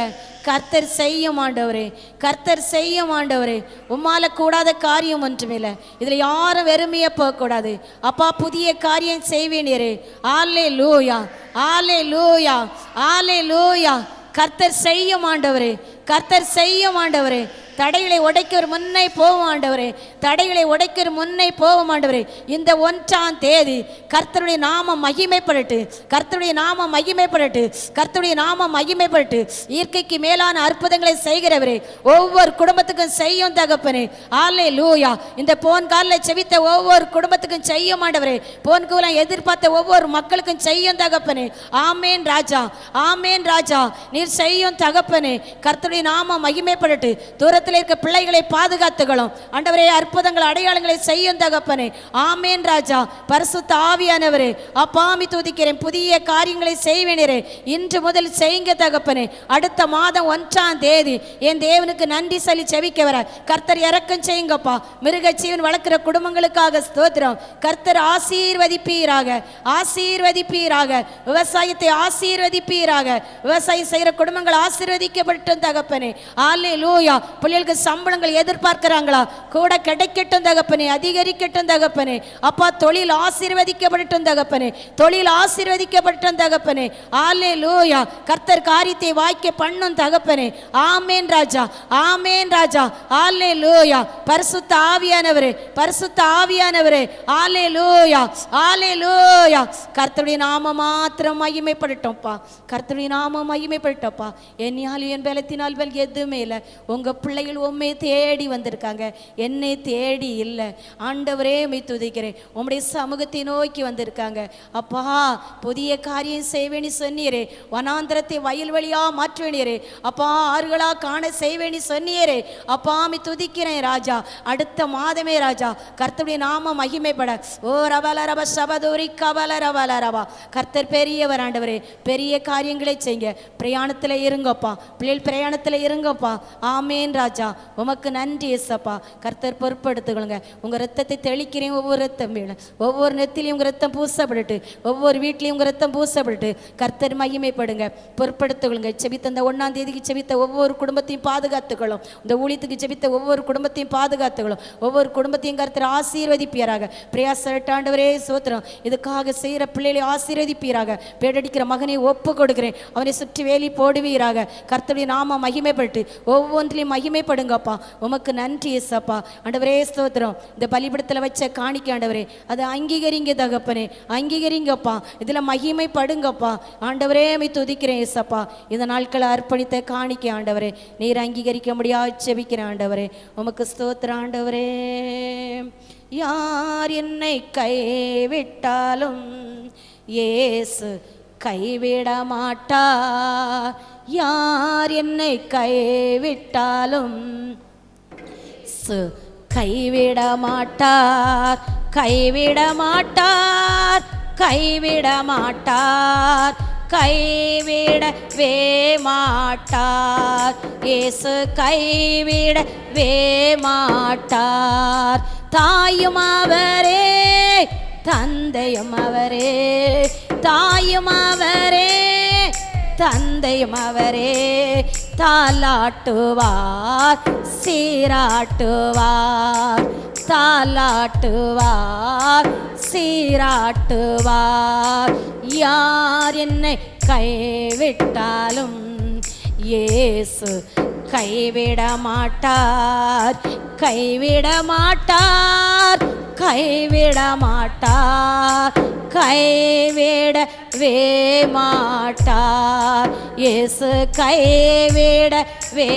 கர்த்தர் செய்யும் ஆண்டவரே, கர்த்தர் செய்யும் ஆண்டவரே. உம்மால கூடாத காரியம் ஒன்றுமில்லை. இதுல யாரும் வெறுமையா போகக்கூடாது. அப்பா புதிய காரியம் செய்வேனே. ஹல்லேலூயா, ஹல்லேலூயா, ஹல்லேலூயா. கர்த்தர் செய்யும் ஆண்டவரே, கர்த்தர் செய்யும் ஆண்டவரே. தடைகளை உடைக்கிற முன்னே போவோம் ஆண்டவரே, தடைகளை உடைக்கிற முன்னே போவோம் ஆண்டவரே. இந்த 1ஆம் தேதி கர்த்தருடைய நாமம் மகிமைப்படட்டு, கர்த்தருடைய நாமம் மகிமைப்படட்டு, கர்த்தருடைய நாமம் மகிமைப்படட்டு. இயற்கைக்கு மேலான அற்புதங்களை செய்கிறவரே, ஒவ்வொரு குடும்பத்துக்கும் செய்யும் தகப்பனே. ஹல்லேலூயா. இந்த போன் காலில் செவித்த ஒவ்வொரு குடும்பத்துக்கும் செய்யும் ஆண்டவரே. போன் காலம் எதிர்பார்த்த ஒவ்வொரு மக்களுக்கும் செய்யும் தகப்பனே. ஆமேன் ராஜா, ஆமேன் ராஜா. நீர் செய்யும் தகப்பனே. கர்த்தருடைய நாமம் மகிமைப்படட்டு. தூரத்தில் இருக்க பிள்ளைகளை பாதுகாத்துகளும் ஆண்டவரே. அற்புதங்கள் அடையாளங்களை செய்யும் தகப்பனே. ஆமேன் ராஜா. பரிசுத்த ஆவியானவரே, அப்பாமி துதிக்கிறேன். புதிய காரியங்களை செய்வேனே. இன்று முதல் செய்யுங்க தகப்பனே. அடுத்த மாதம் 1ஆம் தேதி என் தேவனுக்கு நன்றி சொல்லி செவிக்க வர கர்த்தர் இறக்கம் செய்யுங்கப்பா. மிருக ஜீவன் வளர்க்கிற குடும்பங்களுக்காக ஸ்தோத்திரம். கர்த்தர் ஆசீர்வதிப்பீராக, ஆசீர்வதிப்பீராக. விவசாயத்தை ஆசீர்வதிப்பீராக. விவசாயம் செய்கிற குடும்பங்கள் ஆசீர்வதிக்கப்பட்டும் தகப்பனே. ஹல்லேலூயா. பிள்ளைகளுக்கு சம்பளங்கள் எதிர்பார்க்கிறாங்களா? கூட கிடைக்கட்டும் தகப்பனே, அதிகரிக்கட்டும் தகப்பனே. அப்பா தொழில் ஆசீர்வதிக்கப்படட்டும் தகப்பனே, தொழில் ஆசீர்வதிக்கப்படட்டும் தகப்பனே. ஹல்லேலூயா. கர்த்தர் காரியத்தை வாய்க்க பண்ணும் தகப்பனே. ஆமேன் ராஜா, ஆமேன் ராஜா. ஹல்லேலூயா. பரிசுத்த ஆவியானவரே, பரிசுத்த ஆவியானவரே. ஹல்லேலூயா, ஹல்லேலூயா. கர்த்தருடைய நாமம் மாத்திரம் மகிமைப்படட்டும்ப்பா, கர்த்தருடைய நாமம் மகிமைப்படட்டும்ப்பா. என்னையால் என் பலத்தினால் எதுவுமே இல்லை. உங்க பிள்ளைகள் உண்மை தேடி வந்திருக்காங்க, என்னை தேடி இல்லை. ஆண்டவரே மை துதிக்கிறேன். உம்முடைய சமூகத்தை நோக்கி வந்திருக்காங்க. அப்பா புதிய காரியம் செய்வேனி சொன்னீரே. வனாந்திரத்தை வயல்வெளியா மாற்றுவேனீரே. அப்பா ஆறுகளா காண செய்வேனி சொன்னீரே. அப்பா மை துதிக்கிறேன் ராஜா. அடுத்த மாதமே ராஜா கர்த்தருடைய நாம மகிமைப்பட. ஓ ரவல ரவ சபதூரி கவல ரவல ரவா. கர்த்தர் பெரியவர் ஆண்டவரே. பெரிய காரியங்களை செய்யுங்க. பிரயாணத்தில் இருங்கப்பா, பிள்ளைகள் பிரயாணத்தில் இருங்கப்பா. ஆமேன் ராஜா. உமக்கு நன்றி ஏசப்பா. கர்த்தர் பொறுப்படுத்துகளுங்க. உங்க ரத்தத்தை தெளிக்கிறேன். ஒவ்வொரு ரத்தம் வேணும், ஒவ்வொரு நெத்திலையும் உங்க ரத்தம் பூசப்பட்டு, ஒவ்வொரு வீட்லையும் உங்க ரத்தம் பூசப்பட்டு. கர்த்தர் மகிமைப்படுங்க, பொறுப்படுத்துகளுங்க. செபித்த அந்த 1ஆம் தேதிக்கு செபித்த ஒவ்வொரு குடும்பத்தையும் பாதுகாத்துக்களும். இந்த ஊழியத்துக்கு செபித்த ஒவ்வொரு குடும்பத்தையும் பாதுகாத்துக்களும். ஒவ்வொரு குடும்பத்தையும் கர்த்தர் ஆசீர்வதிப்பீராக. பிரயாசட்டாண்டவரே சோத்திரம். இதுக்காக செய்கிற பிள்ளைகளை ஆசீர்வதிப்பீராக. பேடடிக்கிற மகனை ஒப்பு கொடுக்கிறேன். அவனை சுற்றி வேலி போடுவீராக. கர்த்தருடைய நாம மகிமைப்பட்டு ஒவ்வொன்றிலையும் மகிமைப்படுங்கப்பா. உமக்கு நன்றி ஏசப்பா. ஆண்டவரே ஸ்தோத்திரம். இந்த பலிபீடத்தில் வச்ச காணிக்கை ஆண்டவரே, அதை அங்கீகரிங்க தகப்பனே, அங்கீகரிங்கப்பா. இதில் மகிமைப்படுங்கப்பா. ஆண்டவரே மை துதிக்கிறேன் ஏசப்பா. இந்த நாட்களை அர்ப்பணித்த காணிக்கை ஆண்டவரே, நீர் அங்கீகரிக்க முடியாது செபிக்கிறேன் ஆண்டவரே. உமக்கு ஸ்தோத்திரம் ஆண்டவரே. யார் என்னை கைவிட்டாலும் இயேசு கைவிட மாட்டார். யார் என்னை கைவிட்டாலும் கைவிட மாட்டார், கைவிட மாட்டார், கைவிட மாட்டார், கைவிடவே மாட்டார். இயேசு கைவிடவே மாட்டார். தாயும் அவரே, தந்தையும் அவரே, தாயும் அவரே, தந்தையும் அவரே. தாலாட்டுவார், சீராட்டுவார், தாலாட்டுவார், சீராட்டுவார். யார் என்னை கைவிட்டாலும் இயேசு கைவிட மாட்டார், கைவிட மாட்டார், கைவிட மாட்டார், கைவிடவே மாட்டார். இயேசு கைவிடவே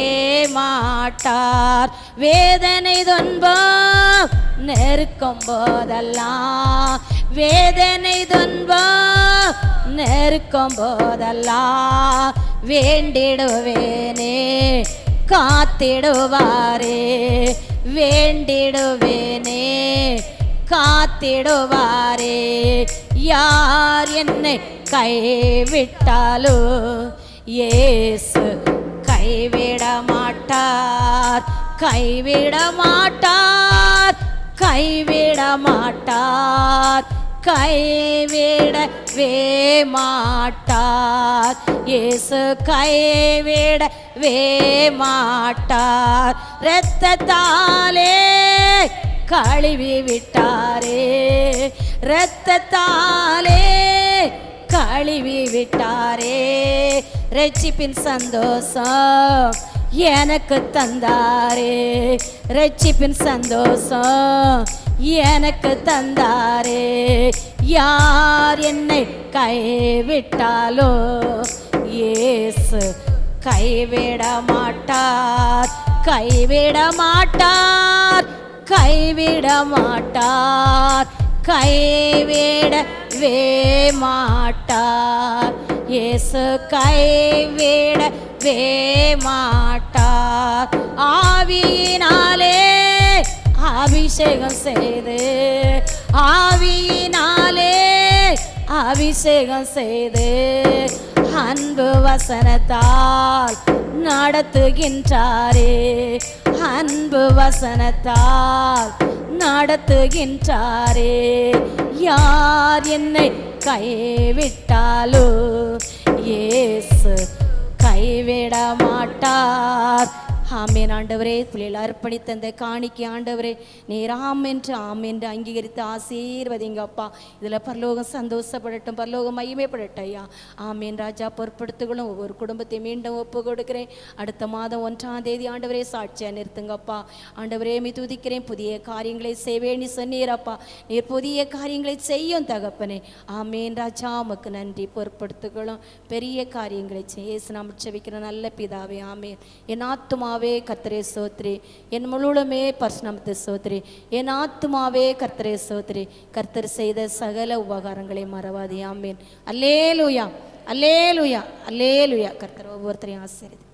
மாட்டார். வேதனை துன்பம் நெருக்கும் போதெல்லாம், வேதனை துன்பம் நெருக்கும் போதெல்லாம் வேண்டிடுவேனே, காத்திடுவாரே, வேண்டிடுவேனே, காத்திடுவாரே. யார் என்னை கைவிட்டாலோ இயேசு கைவிட மாட்டார், கைவிட மாட்டார், கைவிட மாட்டார், கைவிடவே மாட்டார். இயேசு கைவிடவே மாட்டார். இரத்தத்தாலே கழுவி விட்டாரே, இரத்தத்தாலே கழுவி விட்டாரே. ரட்சிப்பின் சந்தோஷம் எனக்கு தந்தாரே, ரட்சிப்பின் சந்தோஷம் எனக்கு தந்தாரே. யார் என்னை கைவிட்டாலோ இயேசு கைவிட மாட்டார், கைவிட மாட்டார், கைவிட மாட்டார், கைவிடவே மாட்டார். இயேசு கைவிடவே மாட்டார். ஆவியினாலே அபிஷேகம் செய்து, ஆவியினாலே அபிஷேகம் செய்து, அன்பு வசனத்தால் நடத்துகின்றாரே, அன்பு வசனத்தால் நடத்துகின்றாரே. யார் என்னை கைவிட்டாலோ இயேசு கைவிட மாட்டார். ஆமேன். ஆண்டவரே, பிள்ளைகள் அர்ப்பணித்த அந்த காணிக்கை ஆண்டவரே நீர் ஆம் என்று அங்கீகரித்து ஆசீர்வதிங்க அப்பா. இதில் பரலோகம் சந்தோஷப்படட்டும், பரலோகம் மகிமைப்படட்டும் ஐயா. ஆமேன் ராஜா. பொறுப்படுத்துகளும் ஒவ்வொரு குடும்பத்தை மீண்டும் ஒப்பு கொடுக்கிறேன். அடுத்த மாதம் 1ஆம் தேதி ஆண்டவரே சாட்சியாக நிறுத்துங்கப்பா. ஆண்டவரே மீ துதிக்கிறேன். புதிய காரியங்களை செய்வேன்னு சொன்னீரப்பா. நீர் புதிய காரியங்களை செய்யும் தகப்பனே. ஆமேன் ராஜா. உமக்கு நன்றி. பொறுப்படுத்துகளும் பெரிய காரியங்களை செய்ய நாம் செபிக்கிற நல்ல பிதாவே. ஆமேன். என் ஆத்துமாவே கர்த்தரே ஸ்தோத்திரி, என் முழுவதுமே பரிசுத்தத்தை ஸ்தோத்திரி, என் ஆத்துமாவே கர்த்தரே ஸ்தோத்திரி. கர்த்தர் செய்த சகல உபகாரங்களை மறவாதே. ஆமேன். அல்லேலூயா, அல்லேலூயா, அல்லேலூயா. கர்த்தர் ஒவ்வொருத்தரையும் ஆசீர்வதிப்பார்.